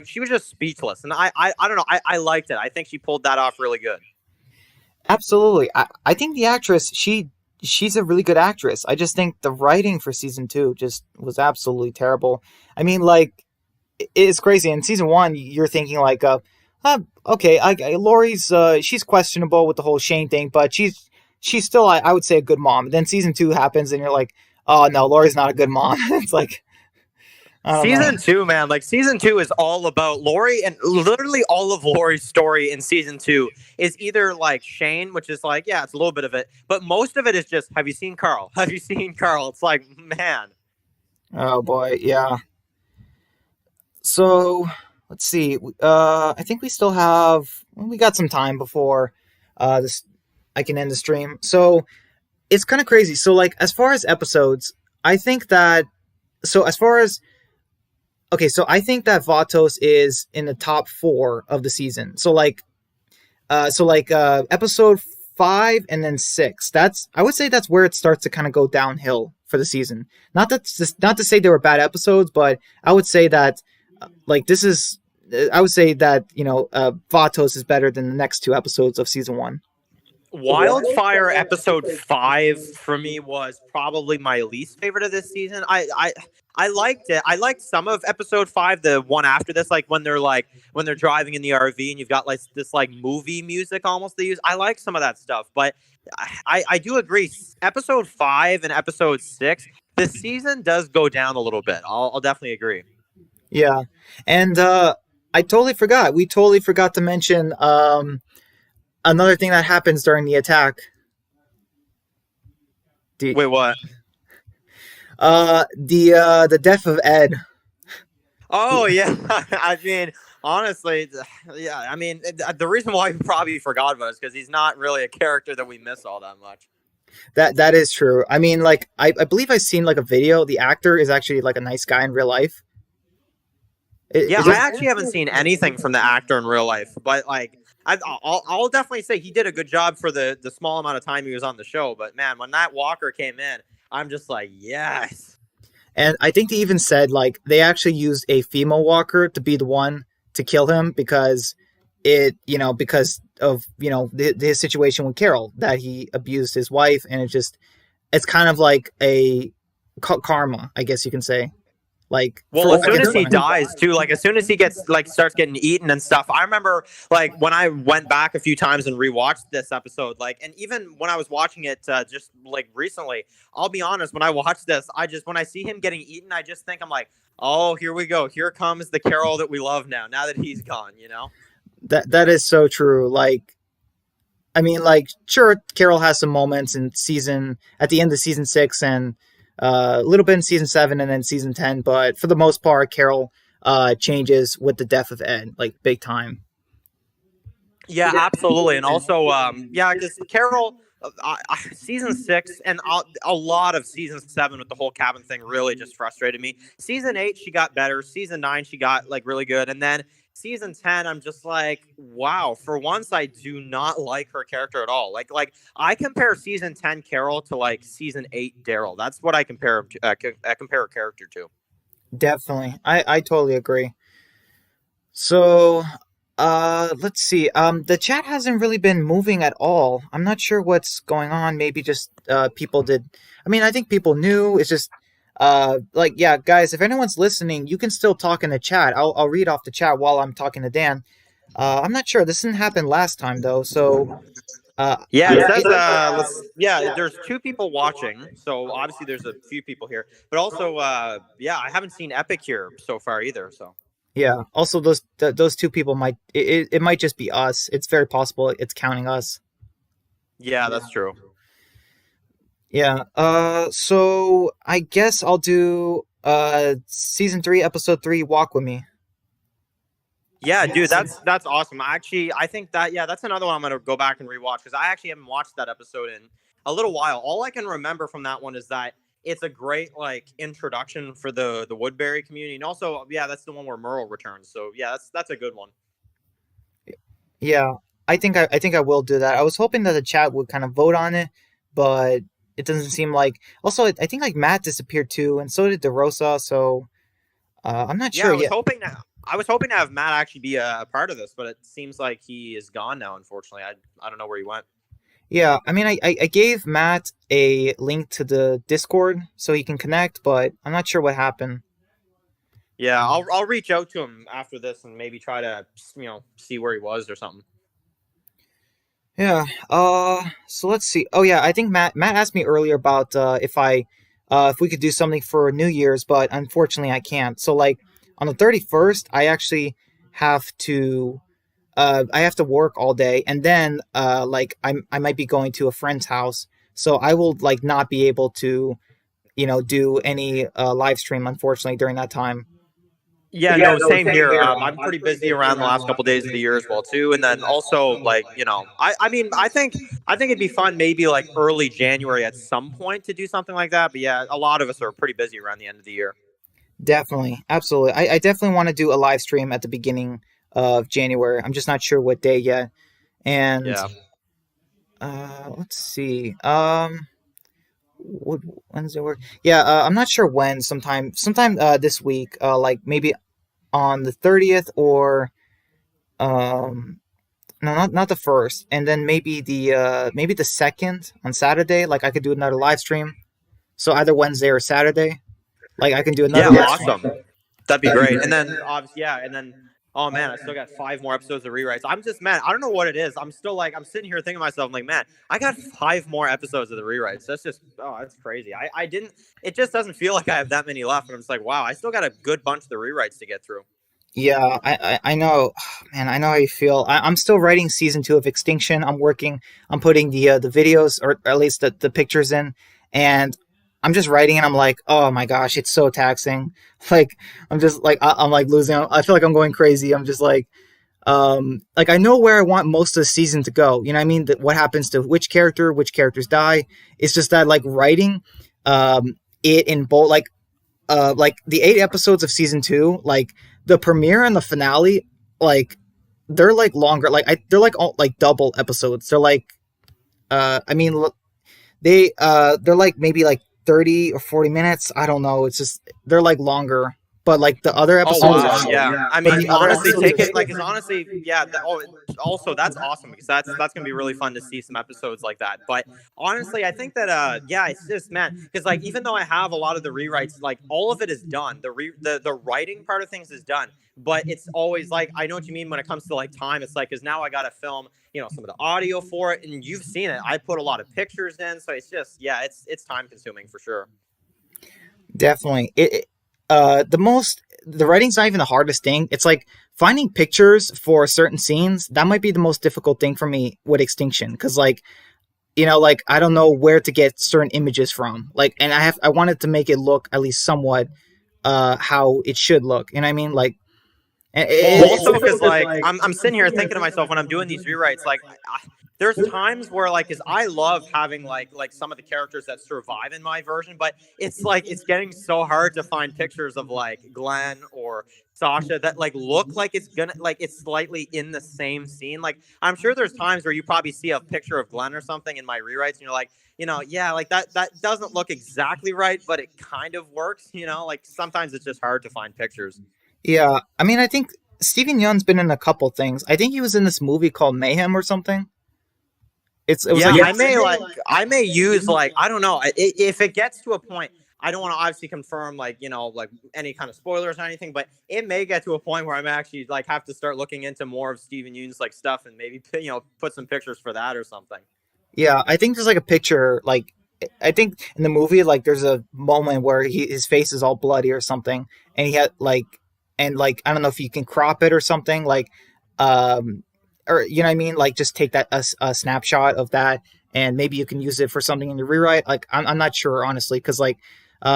she was just speechless. And I don't know. I liked it. I think she pulled that off really good. Absolutely. I think the actress, she's a really good actress. I just think the writing for season 2 just was absolutely terrible. I mean, like, it's crazy. In season 1, you're thinking like, okay, Lori's, she's questionable with the whole Shane thing, but she's still, I would say, a good mom. Then season 2 happens, and you're like, oh no, Lori's not a good mom. It's like, I don't know. Season 2, man, like season 2 is all about Lori, and literally all of Lori's story in season 2 is either like Shane, which is like, yeah, it's a little bit of it, but most of it is just, have you seen Carl? Have you seen Carl? It's like, man. Oh boy, yeah. So let's see. I think we still we got some time before this I can end the stream. So it's kind of crazy. So like as far as episodes, I think that so as far as okay, so I think that Vatos is in the top 4 of the season. So episode 5 and then 6. I would say that's where it starts to kind of go downhill for the season. Not to say they were bad episodes, but I would say that I would say that Vatos is better than the next 2 episodes of season 1. Wildfire episode 5 for me was probably my least favorite of this season. I liked it. I liked some of episode 5, the one after this, like when they're driving in the RV and you've got like this like movie music almost they use. I like some of that stuff, but I do agree. Episode 5 and episode 6, the season does go down a little bit. I'll definitely agree. Yeah, and I totally forgot. We totally forgot to mention another thing that happens during the attack. Wait, what? The death of Ed. Oh yeah, I mean, honestly, yeah. I mean, the reason why we probably forgot about it is because he's not really a character that we miss all that much. That is true. I mean, like I believe I've seen like a video. The actor is actually like a nice guy in real life. I actually haven't seen anything from the actor in real life, but like I'll definitely say he did a good job for the small amount of time he was on the show. But man, when that Walker came in, I'm just like, yes. And I think they even said like they actually used a female walker to be the one to kill him because because of his situation with Carol, that he abused his wife, and it's kind of like a karma, I guess you can say. Like, well, as soon as he dies too, like as soon as he gets like starts getting eaten and stuff, I remember like when I went back a few times and rewatched this episode, like, and even when I was watching it just like recently, I'll be honest, when I watch this, when I see him getting eaten, I just think I'm like, oh, here we go, here comes the Carol that we love now that he's gone, That is so true. Like, I mean, like, sure, Carol has some moments at the end of season 6 and a little bit in season 7 and then season 10, but for the most part, Carol changes with the death of Ed, like big time. Yeah, absolutely, and also, because Carol, season 6 and a lot of season 7 with the whole cabin thing really just frustrated me. Season 8, she got better. Season 9, she got like really good, and then season 10, I'm just like, wow. For once, I do not like her character at all. Like I compare season 10 Carol to like season 8 Daryl. That's what I compare I compare her character to. Definitely, I totally agree. So, let's see. The chat hasn't really been moving at all. I'm not sure what's going on. Maybe just people did. I mean, I think people knew. It's just yeah, guys, if anyone's listening, you can still talk in the chat. I'll read off the chat while I'm talking to Dan. I'm not sure. This didn't happen last time though, so it says there's 2 people watching, so obviously there's a few people here, but also I haven't seen Epic here so far either, so yeah. Also, those 2 people might it might just be us. It's very possible it's counting us. Yeah, that's true. Yeah. So I guess I'll do season 3, episode 3, Walk With Me. Yeah, dude, that's awesome. I think that's another one I'm gonna go back and rewatch because I actually haven't watched that episode in a little while. All I can remember from that one is that it's a great like introduction for the Woodbury community, and also yeah, that's the one where Merle returns. So yeah, that's a good one. Yeah, I think I will do that. I was hoping that the chat would kind of vote on it, but it doesn't seem like. Also, I think like Matt disappeared too, and so did DeRosa. So I'm not Yeah, sure yet. I was hoping to have Matt actually be a part of this, but it seems like he is gone now. Unfortunately, I don't know where he went. Yeah, I mean, I gave Matt a link to the Discord so he can connect, but I'm not sure what happened. Yeah, I'll reach out to him after this and maybe try to see where he was or something. Yeah. So let's see. Oh yeah, I think Matt asked me earlier about if we could do something for New Year's, but unfortunately I can't. So like on the 31st, I actually have to I have to work all day, and then like I might be going to a friend's house, so I will like not be able to do any live stream unfortunately during that time. Yeah, no, same here. I'm pretty busy around the last couple days of the year as well too, and then also like I mean I think it'd be fun maybe like early January at some point to do something like that. But yeah, a lot of us are pretty busy around the end of the year. Definitely, absolutely. I definitely want to do a live stream at the beginning of January. I'm just not sure what day yet. And Yeah. let's see. When does it work? Yeah, I'm not sure when. Sometime this week. Like maybe on the 30th or um, no, not the first, and then maybe the second on Saturday. Like I could do another live stream. So either Wednesday or Saturday. Like I can do Yeah, another live stream. awesome. That'd be great. And then obviously, yeah, and then oh man, I still got 5 more episodes of rewrites. I'm just man, I don't know what it is. I'm still like I'm sitting here thinking to myself, I'm like, man, I got 5 more episodes of the rewrites. That's just that's crazy. I didn't it just doesn't feel like I have that many left. And I'm just like, wow, I still got a good bunch of the rewrites to get through. Yeah, I know, man. I know how you feel. I'm still writing season 2 of Extinction. I'm putting the videos or at least the pictures in, and I'm just writing and I'm like, oh my gosh, it's so taxing. Like I'm just like I'm like losing. I feel like I'm going crazy. I'm just like I know where I want most of the season to go. You know what I mean? That what happens to which characters die. It's just that like writing, it in bold like the 8 episodes of season 2, like the premiere and the finale, like they're like longer. They're like all like double episodes. They're like, I mean, they're like maybe like 30 or 40 minutes. I don't know. It's just they're like longer. But like the other Oh episodes, wow, yeah. I but mean, the other honestly, episodes, take it like it's honestly, yeah. Also, that's awesome because that's gonna be really fun to see some episodes like that. But honestly, I think that yeah, it's just man, because like even though I have a lot of the rewrites, like all of it is done. The writing part of things is done, but it's always like I know what you mean when it comes to like time. It's like because now I gotta film, some of the audio for it, and you've seen it. I put a lot of pictures in, so it's just yeah, it's time consuming for sure. definitely the writing's not even the hardest thing. It's like finding pictures for certain scenes. That might be the most difficult thing for me with Extinction, because like like I don't know where to get certain images from. Like, and I wanted to make it look at least somewhat how it should look. You know what I mean? Like, Well, also because like I'm sitting here thinking to myself when I'm doing these rewrites, like there's times where like, cause I love having like some of the characters that survive in my version, but it's like it's getting so hard to find pictures of like Glenn or Sasha that like look like it's gonna like it's slightly in the same scene. Like I'm sure there's times where you probably see a picture of Glenn or something in my rewrites, and you're like, yeah, like that doesn't look exactly right, but it kind of works. Like sometimes it's just hard to find pictures. yeah, I mean, I think Steven Yeun's been in a couple things. I think he was in this movie called Mayhem or something. It was Yeah, like I may use like I don't know if it gets to a point. I don't want to obviously confirm like like any kind of spoilers or anything, but it may get to a point where I'm actually like have to start looking into more of Steven Yeun's like stuff and maybe put some pictures for that or something. yeah, I think there's like a picture like I think in the movie like there's a moment where his face is all bloody or something, and he had like and like I don't know if you can crop it or something like um or you know what I mean, like just take that a snapshot of that, and maybe you can use it for something in your rewrite. Like I'm not sure honestly, because like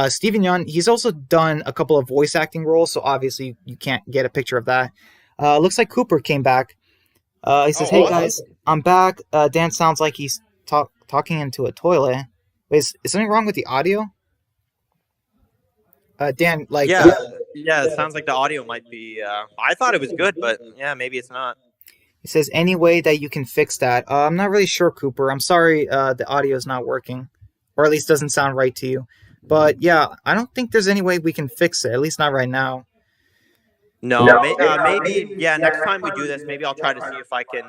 Steven Yeun, he's also done a couple of voice acting roles, so obviously you can't get a picture of that. Looks like Cooper came back. He says, Oh, "Hey awesome. guys, I'm back." Dan sounds like he's talking into a toilet. Wait, is something wrong with the audio? Dan, like, Yeah, yeah. It sounds like the audio might be. I thought it was good, but yeah, maybe it's not. he says any way that you can fix that. I'm not really sure, Cooper. I'm sorry, the audio is not working, or at least doesn't sound right to you. But yeah, I don't think there's any way we can fix it. At least not right now. No, maybe. Yeah, next time we do this, maybe I'll try to see if I can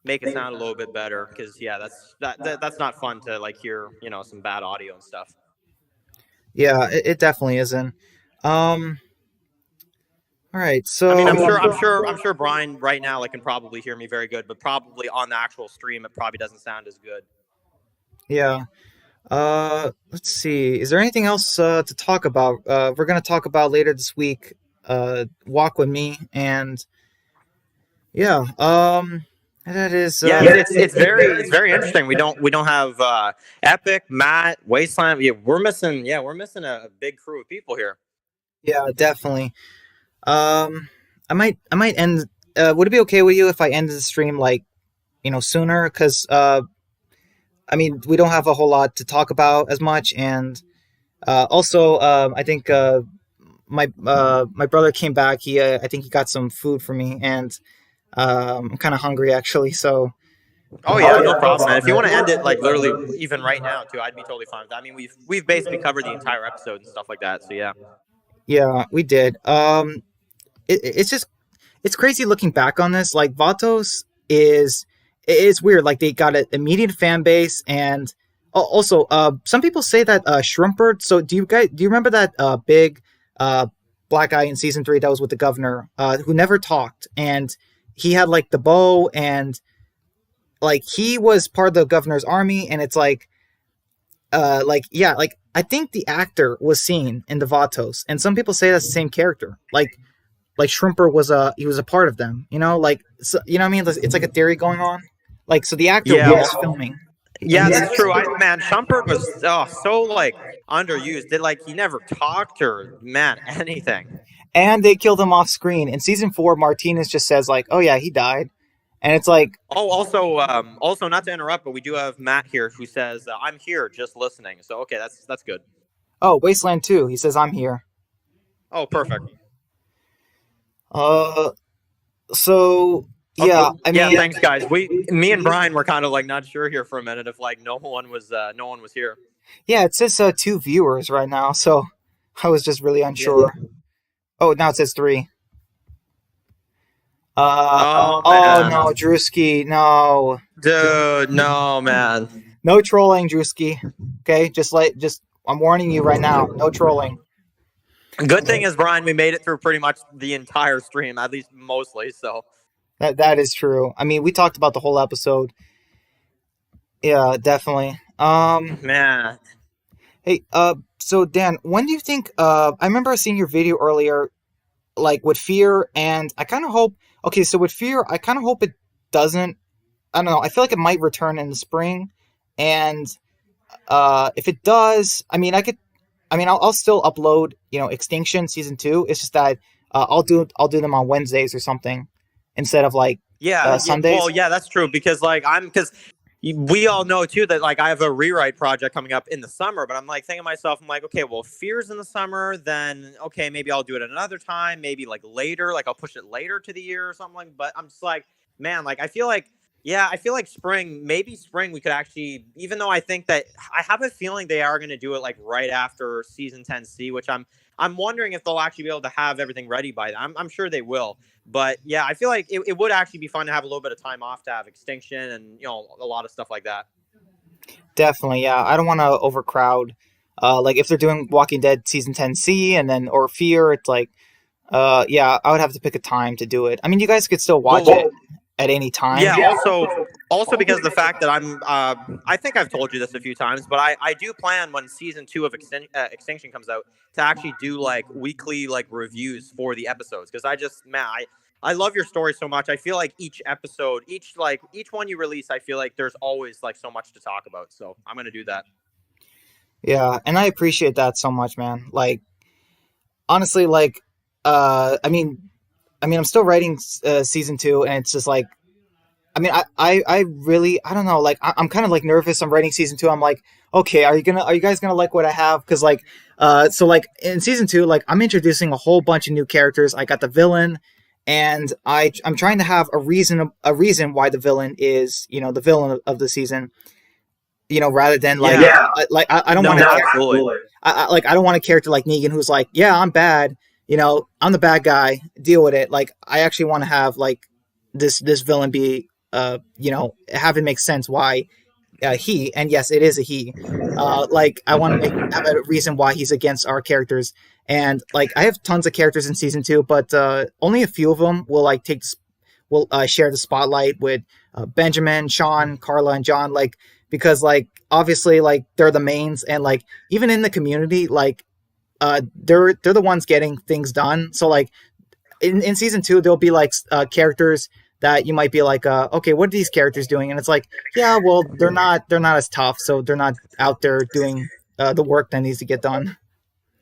make it sound a little bit better. Because yeah, that's not fun to like hear some bad audio and stuff. Yeah, it definitely isn't. Um, all right, I mean, so I'm sure Brian right now like can probably hear me very good, but probably on the actual stream it probably doesn't sound as good. yeah. Let's see. Is there anything else to talk about? We're gonna talk about later this week. Walk with me, and yeah. That is. Yeah, it's very interesting. We don't have Epic, Matt, Wasteland. Yeah, we're missing a big crew of people here. Yeah, definitely. I might end. Would it be okay with you if I end the stream like sooner? Because I mean, we don't have a whole lot to talk about as much, and also, I think my brother came back. I think he got some food for me, and I'm kind of hungry actually. So Oh yeah, no problem, man. If you want to end it like literally even right now too, I'd be totally fine with that. I mean, we've basically covered the entire episode and stuff like that. So yeah. yeah, we did. It's just it's crazy looking back on this. Like Vatos is it's weird. Like they got an immediate fan base, and also some people say that Shrimpert. So do you remember that big uh black guy in season 3 that was with the governor who never talked, and he had like the bow, and like he was part of the governor's army, and it's like yeah, like I think the actor was seen in the Vatos, and some people say that's the same character. Like Shrimper was a part of them, like so, you know what I mean? It's like a theory going on. Like so the actor Yeah. was filming. Yeah, that's true. Man, Shumpert was so like underused. Did like he never talked or man anything. And they killed him off screen. In season 4, Martinez just says like, "Oh yeah, he died," and it's like, Oh, also not to interrupt, but we do have Matt here who says I'm here just listening. So okay, that's good. "Oh, Wasteland 2." He says, "I'm here." Oh, perfect. Uh, so yeah, Okay. I Yeah, mean, thanks guys. Me and Brian were kind of like not sure here for a minute if like no one was here. yeah, it says 2 viewers right now, so I was just really unsure. Oh, now it says 3. Oh Oh man, no, Drewski, no, dude, no man. no trolling, Drewski. Okay, just I'm warning you right now, no trolling. Good thing is, Brian, we made it through pretty much the entire stream, at least mostly. So That is true. I mean, we talked about the whole episode. Yeah, definitely. man, Hey, so Dan, when do you think? I remember seeing your video earlier, like with Fear, and I kind of hope. Okay, so with Fear, I kind of hope it doesn't. I don't know. I feel like it might return in the spring, and if it does, I mean, I'll still upload, Extinction season 2. It's just that I'll do them on Wednesdays or something instead of like yeah, Sundays. well, yeah, that's true because we all know too that like I have a rewrite project coming up in the summer, but I'm like thinking to myself, I'm like, okay, well, if Fear's in the summer, then okay, maybe I'll do it another time, maybe like later, like I'll push it later to the year or something. But I'm just like, man, like I feel like. Yeah, I feel like maybe spring, we could actually, even though I think that I have a feeling they are going to do it like right after season 10C, which I'm wondering if they'll actually be able to have everything ready by then. I'm sure they will. But yeah, I feel like it would actually be fun to have a little bit of time off to have Extinction and, a lot of stuff like that. Definitely, yeah. I don't want to overcrowd. Like if they're doing Walking Dead season 10C and then or Fear, it's like, yeah, I would have to pick a time to do it. I mean, you guys could still watch it at any time. Yeah. Also because of the fact that I think I've told you this a few times, but I do plan when season 2 of Extinction comes out to actually do like weekly like reviews for the episodes because I love your story so much. I feel like each episode, each one you release, I feel like there's always like so much to talk about. So I'm gonna do that. Yeah, and I appreciate that so much, man. Like, honestly, like, I mean, I'm still writing season 2, and it's just like, I mean, I really, I don't know. Like, I'm kind of like nervous. I'm writing season two. I'm like, okay, are you guys gonna like what I have? Because like, so like in season two, like I'm introducing a whole bunch of new characters. I got the villain, and I'm trying to have a reason why the villain is, the villain of the season. Rather than like, Yeah. I don't want No, to, absolutely. I don't want a character like Negan who's like, yeah, I'm bad. I'm the bad guy. Deal with it. Like, I actually want to have like this villain be, have it make sense why he, and yes, it is a he. Like, I want to have a reason why he's against our characters, and like I have tons of characters in season two, but only a few of them will like will share the spotlight with Benjamin, Sean, Carla, and John. Like, because like obviously like they're the mains, and like even in the community, like they're the ones getting things done. So like in season two, there'll be like characters that you might be like, okay, what are these characters doing? And it's like, yeah, well, they're not as tough, so they're not out there doing the work that needs to get done.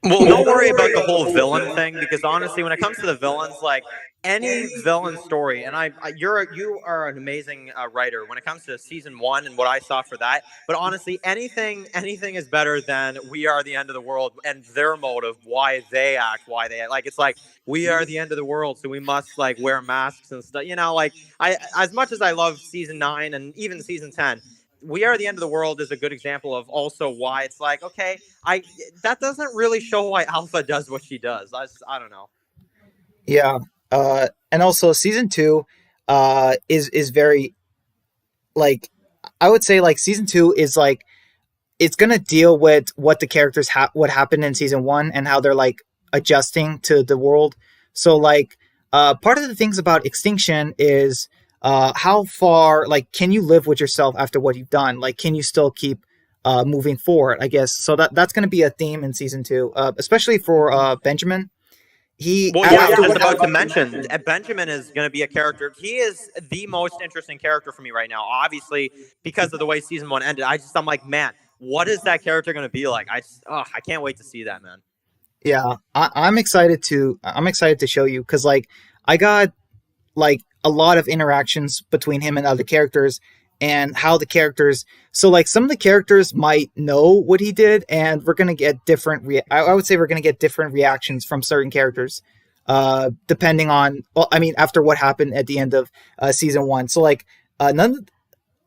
Well, don't worry about the whole villain thing because honestly, when it comes to the villains, like any villain story, and you are an amazing writer when it comes to season one and what I saw for that. But honestly, anything is better than we are the end of the world and their motive, why they act. Like it's like we are the end of the world, so we must like wear masks and stuff. Like I as much as I love season 9 and even season 10. We Are the End of the World is a good example of also why it's like, okay, I that doesn't really show why Alpha does what she does. I don't know. Yeah, and also season two is very like, I would say like season two is like it's gonna deal with what the characters what happened in season one and how they're like adjusting to the world. So like part of the things about Extinction is how far like can you live with yourself after what you've done? Like, can you still keep moving forward? I guess so that's gonna be a theme in season two, especially for Benjamin. He Well, yeah, I was after just what about to happened. mention Benjamin is going to be a character. He is the most interesting character for me right now. Obviously, because of the way season one ended, I'm like, man, what is that character going to be like? I can't wait to see that, man. Yeah, I'm excited to show you because like I got like a lot of interactions between him and other characters, and how the characters, so like some of the characters might know what he did, and we're gonna get different I would say we're gonna get different reactions from certain characters depending on, well, I mean, after what happened at the end of season one. So like none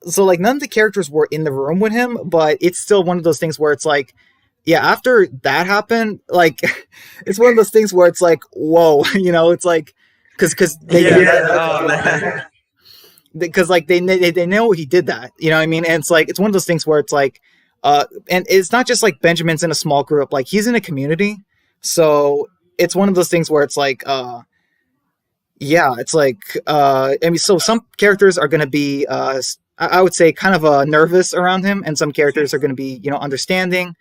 of the characters were in the room with him, but it's still one of those things where it's like, yeah, after that happened, like it's one of those things where it's like, whoa, it's like because Oh man. because like they know he did that, what I mean. And it's like it's one of those things where it's like and it's not just like Benjamin's in a small group, like he's in a community. So it's one of those things where it's like yeah, it's like I mean, so some characters are going to be I would say kind of nervous around him, and some characters are going to be understanding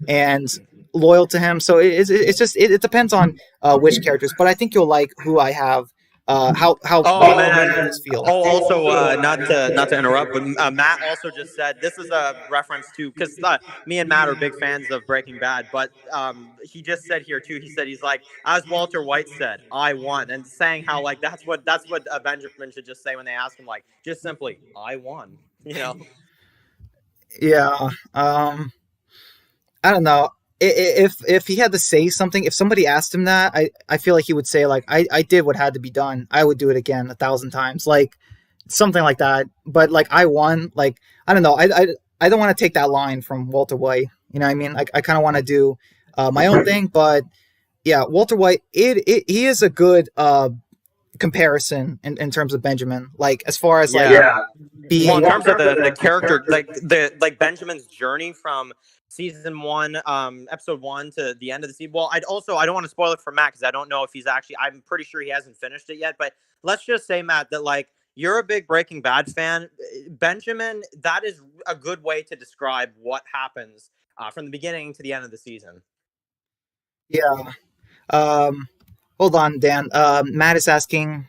and loyal to him. So it's just it depends on which characters, but I think you'll like who I have. How Oh man. feel. Oh, also, not to interrupt, but Matt also just said this is a reference to because me and Matt are big fans of Breaking Bad, but he just said here too. He said he's like, as Walter White said, "I won," and saying how like that's what Benjamin should just say when they ask him, like just simply, "I won." Yeah. I don't know. If he had to say something, if somebody asked him that, I feel like he would say like I did what had to be done. I would do it again 1,000 times, like something like that. But like I won, like I don't know. I don't want to take that line from Walter White. You know what I mean? I kind of want to do my own thing. But yeah, Walter White, he is a good comparison in terms of Benjamin. Like as far as like being, Well, in terms of the character, like Benjamin's journey from season one, episode one to the end of the season. Well, I don't want to spoil it for Matt because I don't know if he's actually. I'm pretty sure he hasn't finished it yet. But let's just say, Matt, that like you're a big Breaking Bad fan. Benjamin, that is a good way to describe what happens from the beginning to the end of the season. yeah. Hold on, Dan. Matt is asking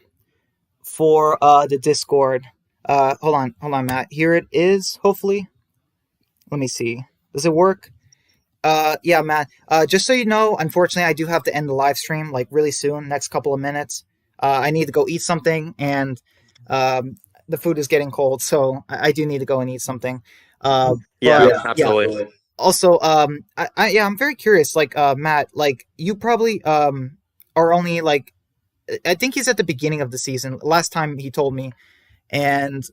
for the Discord. Hold on, Matt. Here it is. Hopefully, let me see. Does it work? Yeah, Matt. Just so you know, unfortunately, I do have to end the live stream like really soon, next couple of minutes. I need to go eat something, and the food is getting cold, so I do need to go and eat something. Yeah, But yeah, absolutely. also, yeah, I'm very curious. Like, Matt, like you probably are only like I think he's at the beginning of the season. Last time he told me, and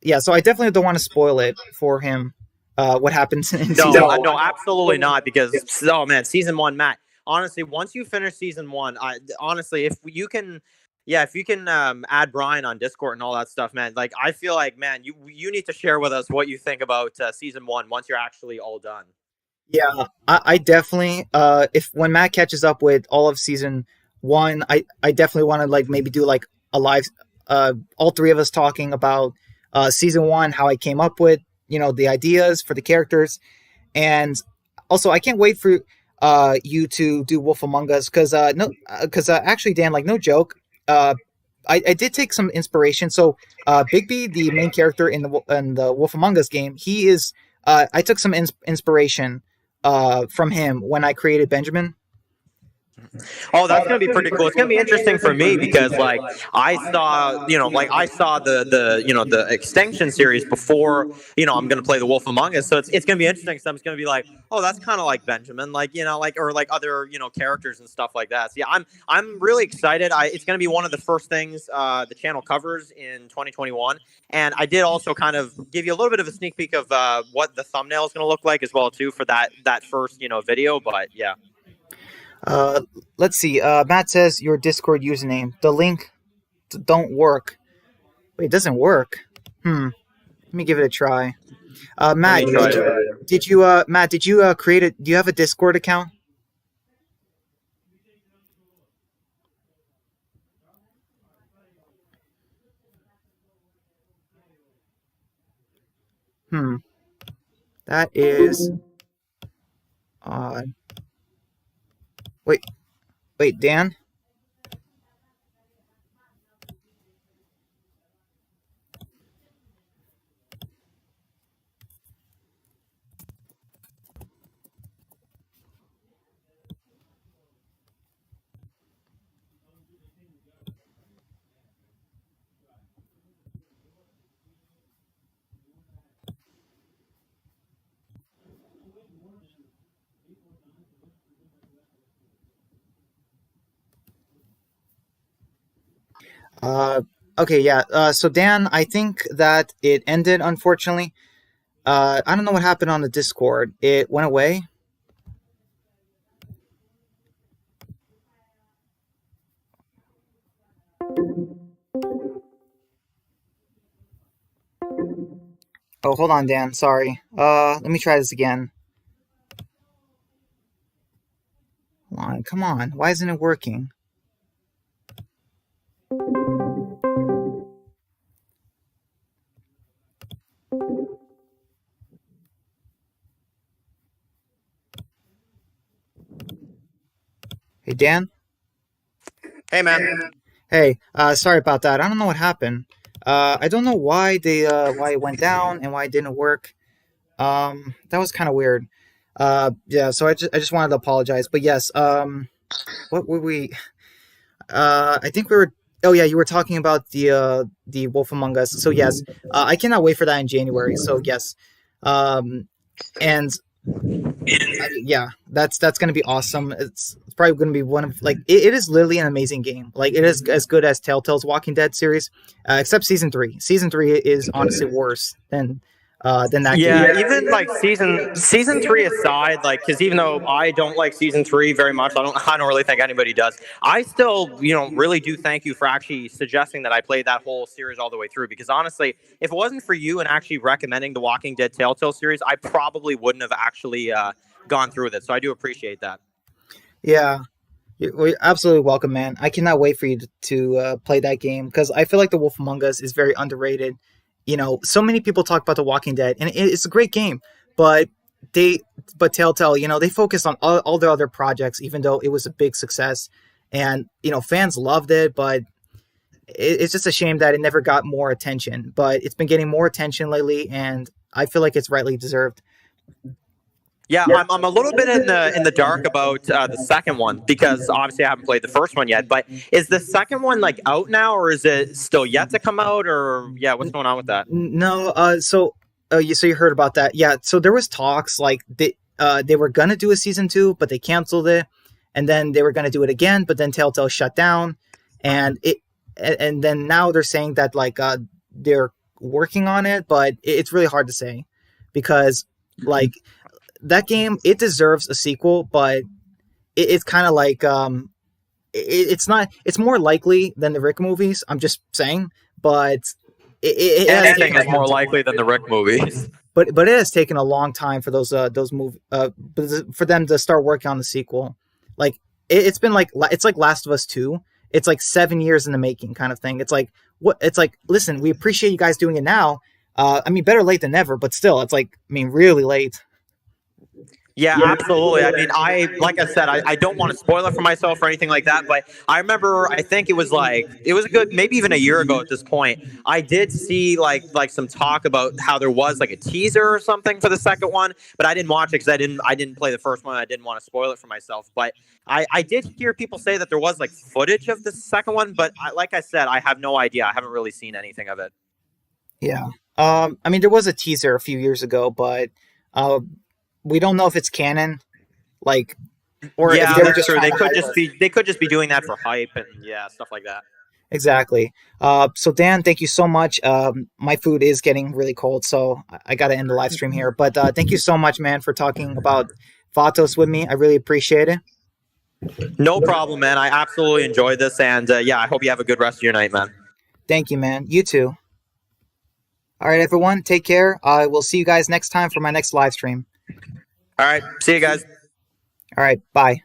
yeah, so I definitely don't want to spoil it for him. What happens in season? No, No. no, absolutely not. Because oh man, season one, Matt. Honestly, once you finish season one, honestly, if you can, yeah, if you can add Brian on Discord and all that stuff, man. Like, I feel like, man, you need to share with us what you think about season one once you're actually all done. Yeah, I definitely if when Matt catches up with all of season one, I definitely want to like maybe do like a live all three of us talking about season one, how I came up with, the ideas for the characters. And also I can't wait for you to do Wolf Among Us because no because actually Dan, like no joke, uh I did take some inspiration. So Bigby, the main character in the Wolf Among Us game, he is I took some inspiration from him when I created Benjamin. Oh, that's gonna be pretty cool. It's gonna be interesting for me because like I saw, I saw the extinction series before, I'm gonna play the Wolf Among Us. So it's gonna be interesting. So I'm just gonna be like, oh, that's kind of like Benjamin, like like or like other characters and stuff like that. So yeah, I'm really excited. It's gonna be one of the first things the channel covers in 2021. And I did also kind of give you a little bit of a sneak peek of what the thumbnail is gonna look like as well too for that first video. But yeah. Uh, let's see. Matt says your Discord username. The link don't work. Wait, it doesn't work. Let me give it a try. Let Matt, me try to. Matt, did you create it? Do you have a Discord account? Hmm. That is odd. Wait, wait, Dan. Okay, yeah. So Dan, I think that it ended unfortunately. I don't know what happened on the Discord. It went away. Oh, hold on, Dan. Sorry. Let me try this again. Hold on. Come on. Why isn't it working? Hey, Dan. Hey, man. Hey, sorry about that. I don't know what happened. I don't know why why it went down and why it didn't work. That was kind of weird. Yeah. So I just wanted to apologize. But yes. What were we? I think we were. Oh yeah, you were talking about the Wolf Among Us. So yes, I cannot wait for that in January. So yes, and yeah, that's gonna be awesome. It's probably gonna be one of like it is literally an amazing game. Like it is as good as Telltale's Walking Dead series, except season three. Season three is honestly worse than that game. Yeah, even like season three aside, like because even though I don't like season three very much, I don't really think anybody does. I still really do thank you for actually suggesting that I played that whole series all the way through. Because honestly, if it wasn't for you and actually recommending the Walking Dead Telltale series, I probably wouldn't have actually gone through with it. So I do appreciate that. Yeah, you're absolutely welcome, man. I cannot wait for you to play that game because I feel like The Wolf Among Us is very underrated. So many people talk about The Walking Dead, and it's a great game, but they, but Telltale, they focused on all their other projects, even though it was a big success, and fans loved it, but it's just a shame that it never got more attention. But it's been getting more attention lately, and I feel like it's rightly deserved. Yeah, I'm a little bit in the dark about the second one because obviously I haven't played the first one yet. But is the second one like out now, or is it still yet to come out? Or yeah, what's going on with that? No, you heard about that? Yeah, so there was talks like they were gonna do a season 2, but they canceled it, and then they were gonna do it again, but then Telltale shut down, and then now they're saying that like they're working on it, but it's really hard to say because like that game, it deserves a sequel, but it's kind of like it's not. It's more likely than the Rick movies. I'm just saying, but anything is more likely than the Rick movies. But it has taken a long time for those for them to start working on the sequel. Like it's been like it's like Last of Us 2. It's like 7 years in the making, kind of thing. It's like what? It's like, listen, we appreciate you guys doing it now. I mean, better late than never, but still, it's like, I mean, really late. Yeah, absolutely. I mean, like I said, I don't want to spoil it for myself or anything like that, but I remember, I think it was a good, maybe even a year ago at this point, I did see like some talk about how there was like a teaser or something for the second one, but I didn't watch it because I didn't play the first one. I didn't want to spoil it for myself, but I did hear people say that there was like footage of the second one, but like I said, I have no idea. I haven't really seen anything of it. Yeah. I mean, there was a teaser a few years ago, but we don't know if it's canon, like, or yeah, if they were just true. They could just be doing that for hype and yeah, stuff like that. Exactly. So Dan, thank you so much. My food is getting really cold, so I got to end the live stream here. But thank you so much, man, for talking about Vatos with me. I really appreciate it. No problem, man. I absolutely enjoyed this, and yeah, I hope you have a good rest of your night, man. Thank you, man. You too. All right, everyone, take care. I will see you guys next time for my next live stream. All right, see you guys. All right, bye.